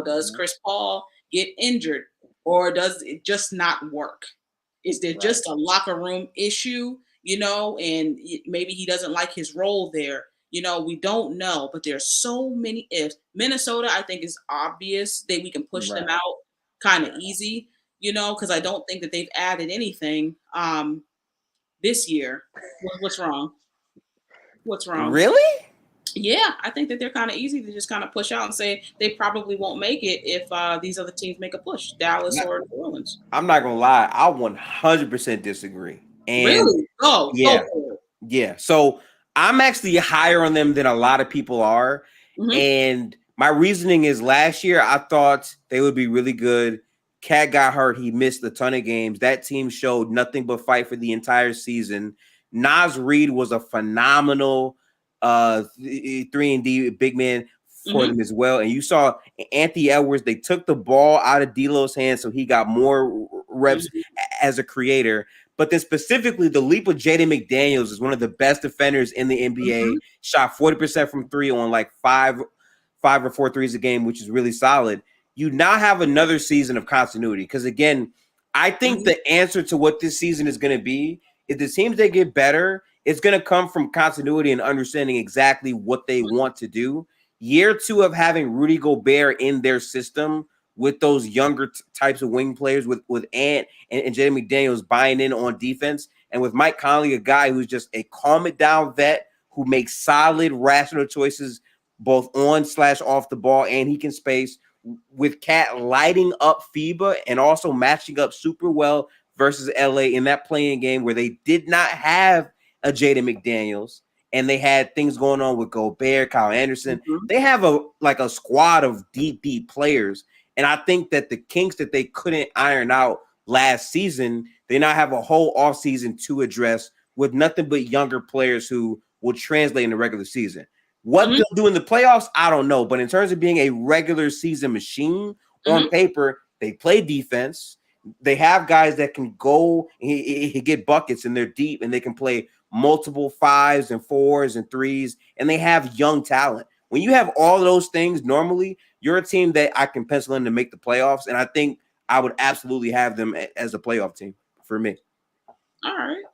does Chris Paul get injured, or does it just not work? Is there just a locker room issue, and maybe he doesn't like his role there? We don't know, but there's so many ifs. Minnesota, I think, is obvious that we can push them out kind of easy, because I don't think that they've added anything this year. What's wrong? What's wrong? Really? Yeah, I think that they're kind of easy to just kind of push out and say they probably won't make it if these other teams make a push, Dallas or New Orleans. I'm not gonna lie, I 100% disagree. And really? Yeah. So I'm actually higher on them than a lot of people are. Mm-hmm. And my reasoning is, last year I thought they would be really good. Cat got hurt. He missed a ton of games. That team showed nothing but fight for the entire season. Nas Reed was a phenomenal 3-and-D big man for them as well. And you saw Anthony Edwards, they took the ball out of D'Lo's hands, so he got more reps as a creator. But then specifically, the leap of Jaden McDaniels is one of the best defenders in the NBA. Shot 40% from three on like five or four threes a game, which is really solid. You now have another season of continuity, because again, I think the answer to what this season is going to be is the teams that get better, it's going to come from continuity and understanding exactly what they want to do. Year two of having Rudy Gobert in their system with those younger types of wing players, with Ant and Jaden McDaniels buying in on defense, and with Mike Conley, a guy who's just a calm it down vet who makes solid, rational choices both on/off the ball, and he can space, with Cat lighting up FIBA and also matching up super well versus LA in that playing game where they did not have a Jaden McDaniels and they had things going on with Gobert, Kyle Anderson. They have a squad of deep players. And I think that the kinks that they couldn't iron out last season, they now have a whole offseason to address with nothing but younger players who will translate in the regular season. What they'll do in the playoffs, I don't know. But in terms of being a regular season machine, on paper, they play defense. They have guys that can go and get buckets, and they're deep, and they can play multiple 5s and 4s and 3s, and they have young talent. When you have all of those things, normally you're a team that I can pencil in to make the playoffs, and I think I would absolutely have them as a playoff team for me. All right.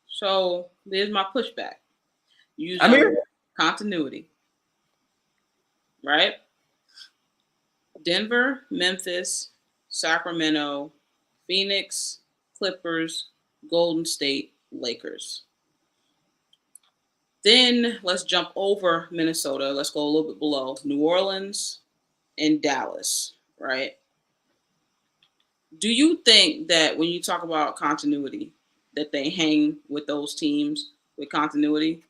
So there's my pushback. I'm here. Continuity, right? Denver, Memphis, Sacramento, Phoenix, Clippers, Golden State, Lakers. Then let's jump over Minnesota. Let's go a little bit below. New Orleans and Dallas, right? Do you think that when you talk about continuity, that they hang with those teams with continuity?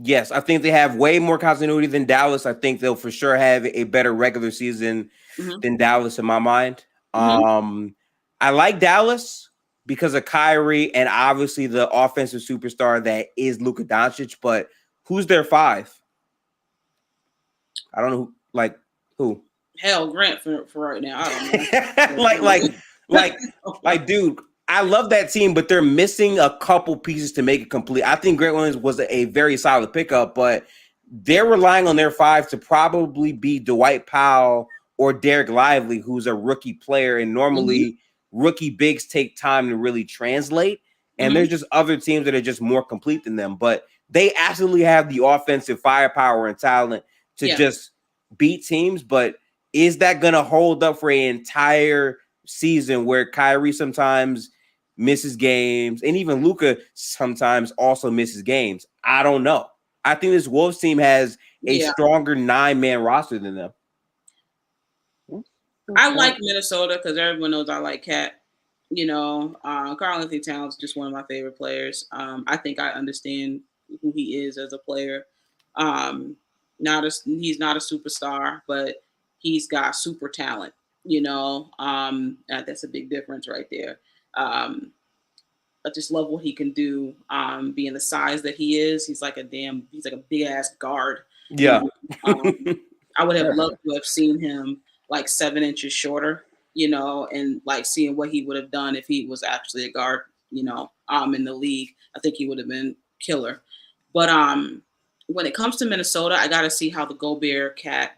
Yes, I think they have way more continuity than Dallas. I think they'll for sure have a better regular season than Dallas in my mind. I like Dallas because of Kyrie and obviously the offensive superstar that is Luka Doncic, but who's their 5? I don't know who. Hell, Grant for right now. I don't know. Dude, I love that team, but they're missing a couple pieces to make it complete. I think Grant Williams was a very solid pickup, but they're relying on their 5 to probably be Dwight Powell or Derek Lively, who's a rookie player. And normally rookie bigs take time to really translate. And there's just other teams that are just more complete than them. But they absolutely have the offensive firepower and talent to just beat teams. But is that going to hold up for an entire season where Kyrie sometimes misses games and even Luka sometimes also misses games? I don't know. I think this Wolves team has a stronger 9-man roster than them. I like Minnesota because everyone knows I like Cat. Karl-Anthony Towns is just one of my favorite players. I think I understand who he is as a player. He's not a superstar, but he's got super talent. You know, that's a big difference right there. I just love what he can do. Being the size that he is, he's like a big ass guard. You Yeah. know, I would have loved to have seen him like 7 inches shorter. You know, and like seeing what he would have done if he was actually a guard. You know, in the league, I think he would have been killer. But when it comes to Minnesota, I got to see how the Gobert, Cat,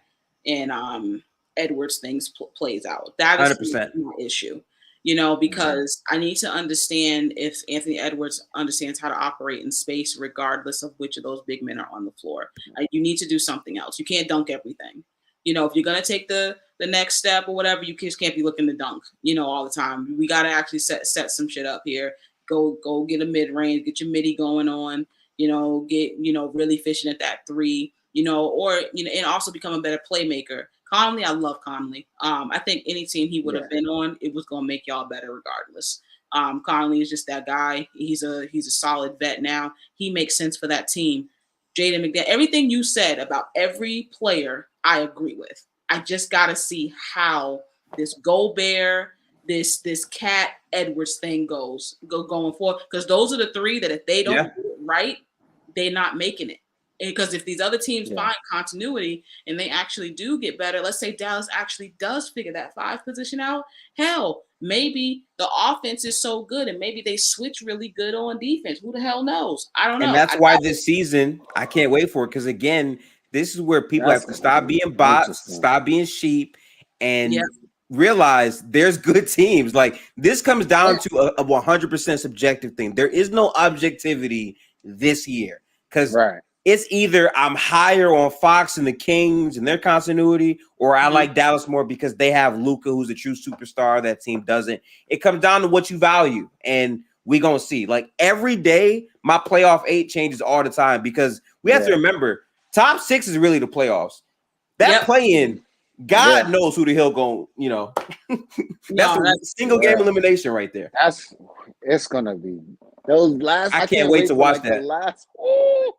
and Edwards things plays out. That is 100%. my issue, you know, because I need to understand if Anthony Edwards understands how to operate in space, regardless of which of those big men are on the floor. You need to do something else. You can't dunk everything. You know, if you're gonna take the next step or whatever, you just can't be looking to dunk, you know, all the time. We got to actually set some shit up here. Go get a mid range, get your midi going on. You know, get, you know, really fishing at that three, you know, or, you know, and also become a better playmaker. Conley, I love Conley. I think any team he would have been on, it was going to make y'all better regardless. Conley is just that guy. He's a solid vet now. He makes sense for that team. Jaden McDaniels, everything you said about every player, I agree with. I just got to see how this Gobert, this Cat Edwards thing going forward, because those are the three that if they don't do it right, they're not making it. Because if these other teams find continuity and they actually do get better, let's say Dallas actually does figure that 5 position out, hell, maybe the offense is so good and maybe they switch really good on defense. Who the hell knows? I don't know. And that's why this season, I can't wait for it. Because again, this is where people have to stop being bots, stop being sheep, and realize there's good teams. Like, this comes down to a 100% subjective thing. There is no objectivity this year. Because it's either I'm higher on Fox and the Kings and their continuity, or I like Dallas more because they have Luka, who's a true superstar. That team doesn't. It comes down to what you value, and we gonna see. Like, every day, my playoff 8 changes all the time because we have to remember top 6 is really the playoffs. That play-in, God knows who the hell going. You know, that's a single game elimination right there. It's gonna be those last. I can't wait to watch that.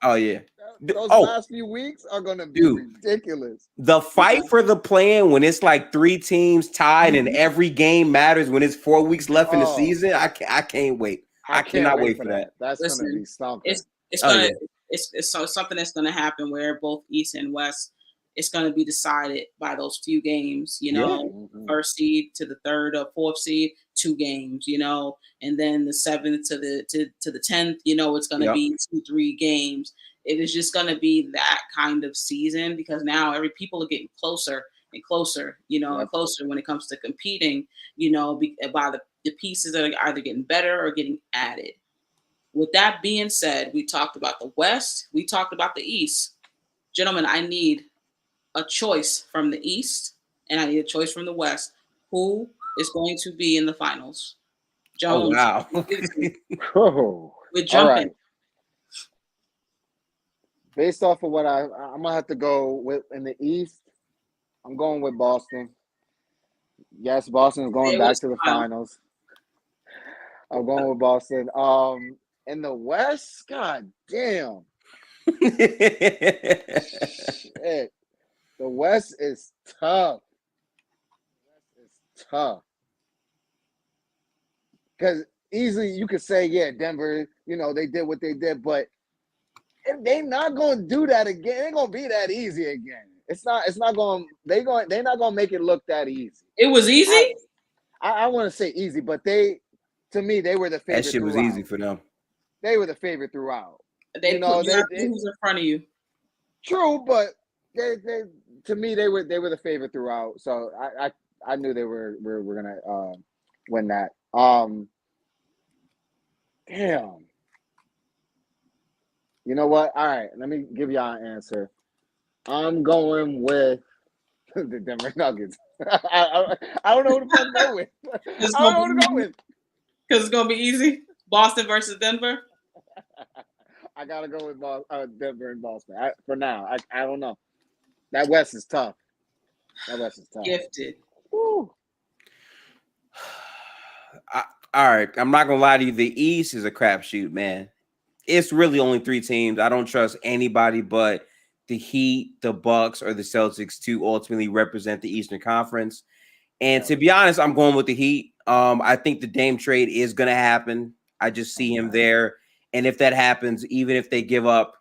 Oh yeah. Those last few weeks are gonna be ridiculous. The fight for the play-in when it's like 3 teams tied and every game matters when it's 4 weeks left in the season. I can't wait. I cannot wait for that. That's gonna be something. It's something that's gonna happen where both East and West, it's gonna be decided by those few games. You know, first seed to the 3rd or 4th seed, 2 games. You know, and then the 7th to the 10th. You know, it's gonna be 2-3 games. It is just going to be that kind of season because now people are getting closer and closer, you know, and closer when it comes to competing, you know, by the pieces that are either getting better or getting added. With that being said, we talked about the West. We talked about the East. Gentlemen, I need a choice from the East and I need a choice from the West. Who is going to be in the finals? Jones. Oh, wow. We're jumping. Right. Based off of what I'm gonna have to go with in the East, I'm going with Boston. Yes, Boston's going back to the finals. I'm going with Boston. In the West, god damn. Shit. The West is tough. Because easily you could say, Denver, you know, they did what they did, but they're not gonna do that again. It ain't gonna be that easy again. It's not gonna they're not gonna make it look that easy. It was easy? I want to say easy, but to me, they were the favorite. That shit was easy for them. They were the favorite throughout. They who's in front of you. True, but they to me they were the favorite throughout. So I knew they were gonna win that. Damn. You know what? All right, let me give y'all an answer. I'm going with the Denver Nuggets. I don't know who to fuck go with. I don't know who to go with. Because it's going to be easy? Boston versus Denver? I got to go with Denver and Boston. For now. I don't know. That West is tough. Gifted. Woo. All right, I'm not going to lie to you. The East is a crapshoot, man. It's really only 3 teams. I don't trust anybody but the Heat, the Bucks, or the Celtics to ultimately represent the Eastern Conference. And to be honest, I'm going with the Heat. I think the Dame trade is going to happen. I just see him there. And if that happens, even if they give up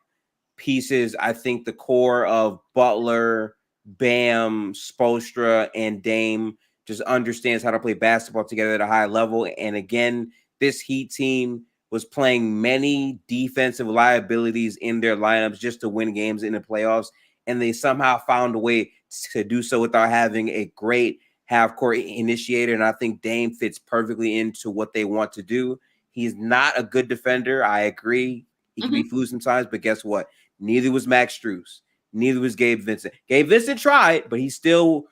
pieces, I think the core of Butler, Bam, Spoelstra, and Dame just understands how to play basketball together at a high level. And again, this Heat team was playing many defensive liabilities in their lineups just to win games in the playoffs. And they somehow found a way to do so without having a great half-court initiator. And I think Dame fits perfectly into what they want to do. He's not a good defender. I agree. He can be fluid sometimes, but guess what? Neither was Max Strus. Neither was Gabe Vincent. Gabe Vincent tried, but he still,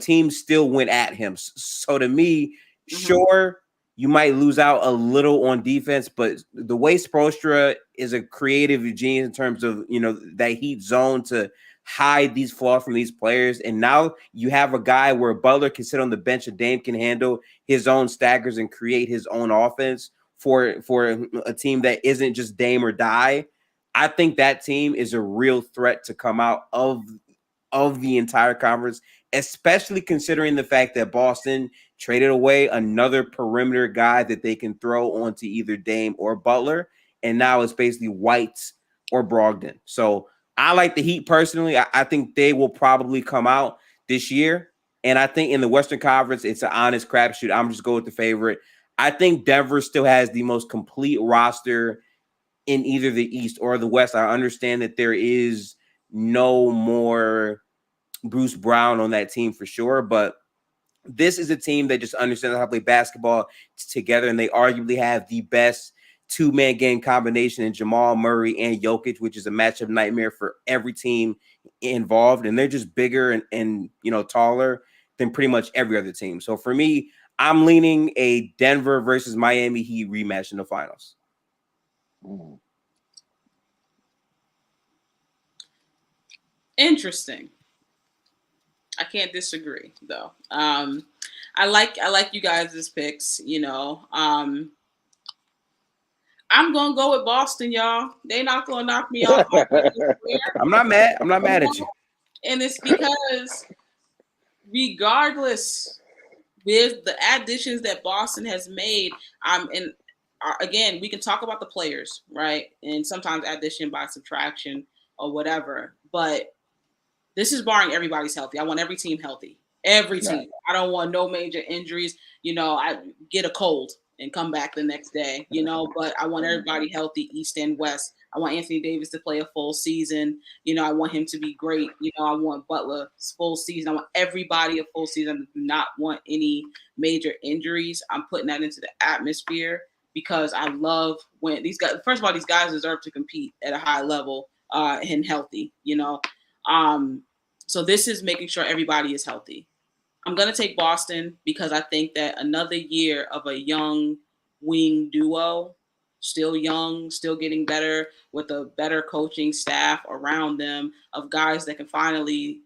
teams still went at him. So to me, sure, you might lose out a little on defense, but the way Spoelstra is a creative genius in terms of, that Heat zone to hide these flaws from these players. And now you have a guy where Butler can sit on the bench and Dame can handle his own staggers and create his own offense for a team that isn't just Dame or die. I think that team is a real threat to come out of the entire conference, especially considering the fact that Boston traded away another perimeter guy that they can throw onto either Dame or Butler. And now it's basically White or Brogdon. So I like the Heat personally. I think they will probably come out this year. And I think in the Western Conference, it's an honest crapshoot. I'm just going with the favorite. I think Denver still has the most complete roster in either the East or the West. I understand that there is no more Bruce Brown on that team for sure, but this is a team that just understands how to play basketball together, and they arguably have the best two-man game combination in Jamal Murray and Jokic, which is a matchup nightmare for every team involved, and they're just bigger and taller than pretty much every other team. So for me, I'm leaning a Denver versus Miami Heat rematch in the finals. Interesting. I can't disagree though. I like you guys' picks. I'm gonna go with Boston, y'all. They're not gonna knock me off. I'm not mad. I'm not mad at you. And it's because, regardless, with the additions that Boston has made, again, we can talk about the players, right? And sometimes addition by subtraction or whatever. But this is barring everybody's healthy. I want every team healthy. Every team. Right. I don't want no major injuries. I get a cold and come back the next day, but I want everybody healthy, East and West. I want Anthony Davis to play a full season. I want him to be great. I want Butler's full season. I want everybody a full season. I do not want any major injuries. I'm putting that into the atmosphere because I love when these guys, first of all, these guys deserve to compete at a high level and healthy, so this is making sure everybody is healthy. I'm going to take Boston because I think that another year of a young wing duo, still young, still getting better with a better coaching staff around them of guys that can finally,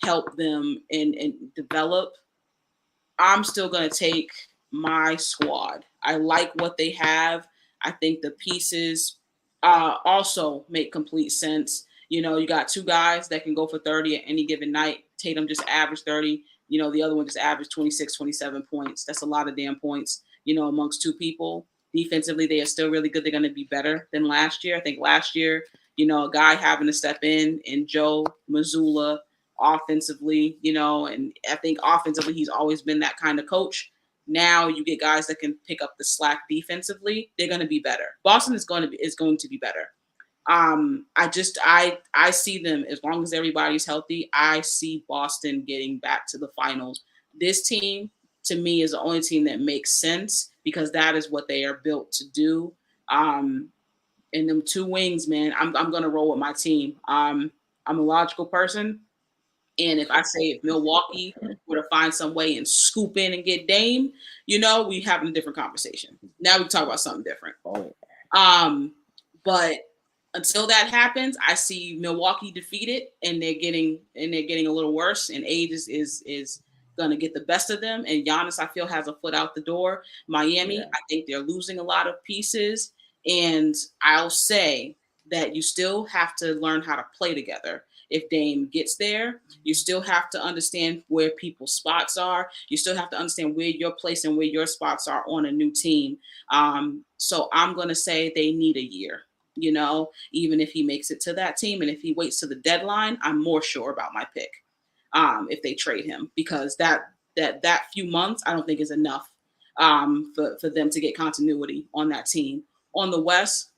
help them and develop. I'm still going to take my squad. I like what they have. I think the pieces also make complete sense. You got two guys that can go for 30 at any given night. Tatum just averaged 30. The other one just averaged 26, 27 points. That's a lot of damn points, amongst two people. Defensively, they are still really good. They're going to be better than last year. I think last year, a guy having to step in and Joe Mazzulla offensively, and I think offensively, he's always been that kind of coach. Now you get guys that can pick up the slack defensively. They're going to be better. Boston is going to be better. I see them, as long as everybody's healthy, I see Boston getting back to the finals. This team, to me, is the only team that makes sense because that is what they are built to do. And them two wings, man, I'm going to roll with my team. I'm a logical person. And if Milwaukee were to find some way and scoop in and get Dame, we having a different conversation. Now we talk about something different. But until that happens, I see Milwaukee defeated, and they're getting a little worse. And age is going to get the best of them. And Giannis, I feel, has a foot out the door. Miami, I think they're losing a lot of pieces. And I'll say that you still have to learn how to play together. if Dame gets there. You still have to understand where people's spots are. You still have to understand where your place and where your spots are on a new team. So I'm going to say they need a year. Even if he makes it to that team, and if he waits to the deadline, I'm more sure about my pick. If they trade him, because that few months I don't think is enough for them to get continuity on that team. On the West,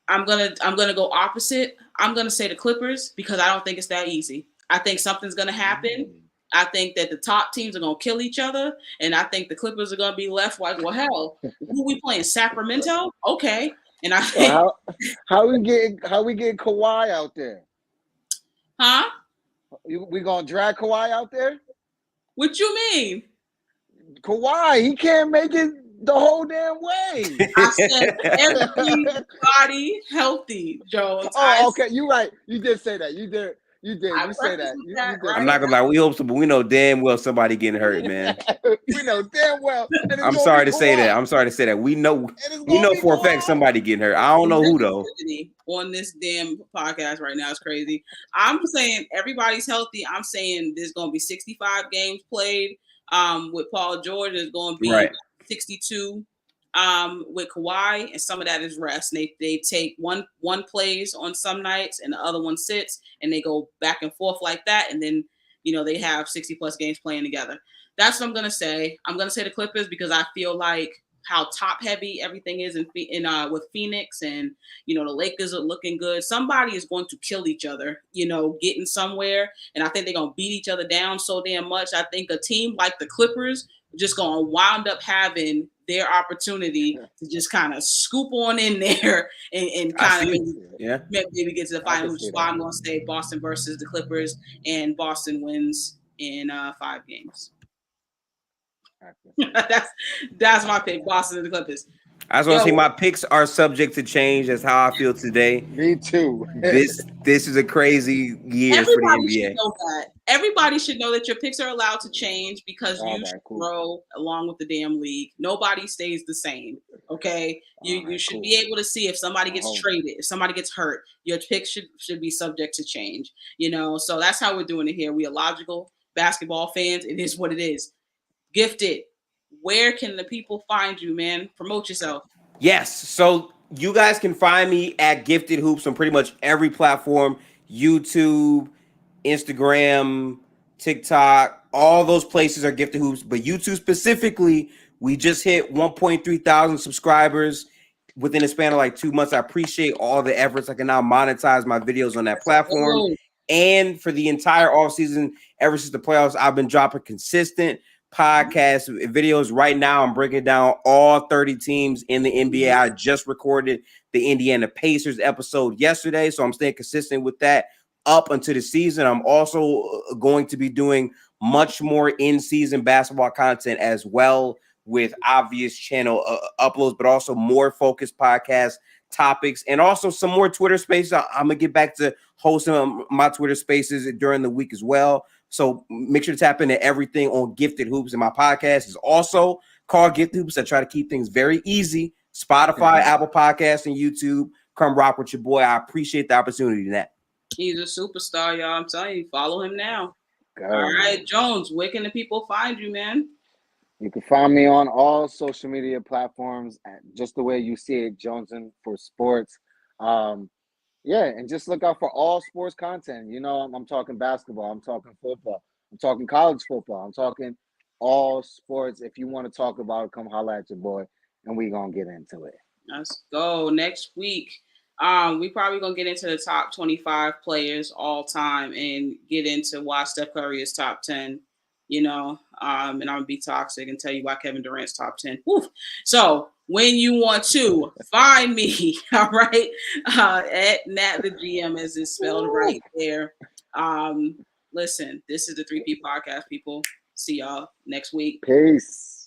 I'm gonna go opposite. I'm gonna say the Clippers, because I don't think it's that easy. I think something's gonna happen. I think that the top teams are gonna kill each other, and I think the Clippers are gonna be left like, well, hell, who we playing? Sacramento? Okay. And I think, how we get Kawhi out there? Huh? We gonna drag Kawhi out there? What you mean? Kawhi, he can't make it the whole damn way. I said everybody healthy, Jones. Okay, you're right. You did say that. You did. You say that. You did. I'm not gonna lie. We hope so, but we know damn well somebody getting hurt, man. We know damn well. I'm sorry to say that. We know for a fact somebody getting hurt. I don't know who though. On this damn podcast right now is crazy. I'm saying everybody's healthy. I'm saying there's gonna be 65 games played. With Paul George, there's gonna be 62. With Kawhi, and some of that is rest. They take one plays on some nights and the other one sits, and they go back and forth like that, and then they have 60 plus games playing together. That's what I'm gonna say. I'm gonna say the Clippers, because I feel like how top heavy everything is in with Phoenix, and the Lakers are looking good. Somebody is going to kill each other, getting somewhere, and I think they're gonna beat each other down so damn much. I think a team like the Clippers just gonna wind up having their opportunity to just kind of scoop on in there and kind of maybe get to the final, which is why I'm gonna say Boston versus the Clippers, and Boston wins in 5 games. that's my pick, Boston and the Clippers. I just want to say my picks are subject to change. That's how I feel today. Me too. This is a crazy year for the NBA. Should know that. Everybody should know that your picks are allowed to change, because you should grow along with the damn league. Nobody stays the same. Okay, you should be able to see if somebody gets traded, if somebody gets hurt. Your picks should be subject to change. So that's how we're doing it here. We are logical basketball fans. It is what it is. Gifted, where can the people find you, man? Promote yourself. Yes. So you guys can find me at Gifted Hoops on pretty much every platform: YouTube, Instagram, TikTok. All those places are Gifted Hoops. But YouTube specifically, we just hit 1.3 thousand subscribers within a span of like 2 months. I appreciate all the efforts. I can now monetize my videos on that platform. And for the entire offseason, ever since the playoffs, I've been dropping consistent podcast videos. Right now, I'm breaking down all 30 teams in the NBA. I just recorded the Indiana Pacers episode yesterday, so I'm staying consistent with that up until the season. I'm also going to be doing much more in-season basketball content as well, with obvious channel uploads, but also more focused podcast topics, and also some more Twitter spaces. I'm gonna get back to hosting my Twitter spaces during the week as well. So make sure to tap into everything on Gifted Hoops. And my podcast is also called Gifted Hoops. I try to keep things very easy. Spotify, Apple Podcasts, and YouTube. Come rock with your boy. I appreciate the opportunity, Nat. He's a superstar, y'all. I'm telling you, follow him now. All right, Jones, where can the people find you, man? You can find me on all social media platforms, just the way you see it, Joneson for Sports. And just look out for all sports content. I'm talking basketball, I'm talking football, I'm talking college football, I'm talking all sports. If you want to talk about it, come holla at your boy, and we gonna get into it. Let's go. Next week, we probably gonna get into the top 25 players all time and get into why Steph Curry is top 10. And I'm gonna be toxic and tell you why Kevin Durant's top 10. Woo. So when you want to find me, all right, at Nat the GM, as it's spelled right there. Listen, this is the 3P podcast, people. See y'all next week. Peace.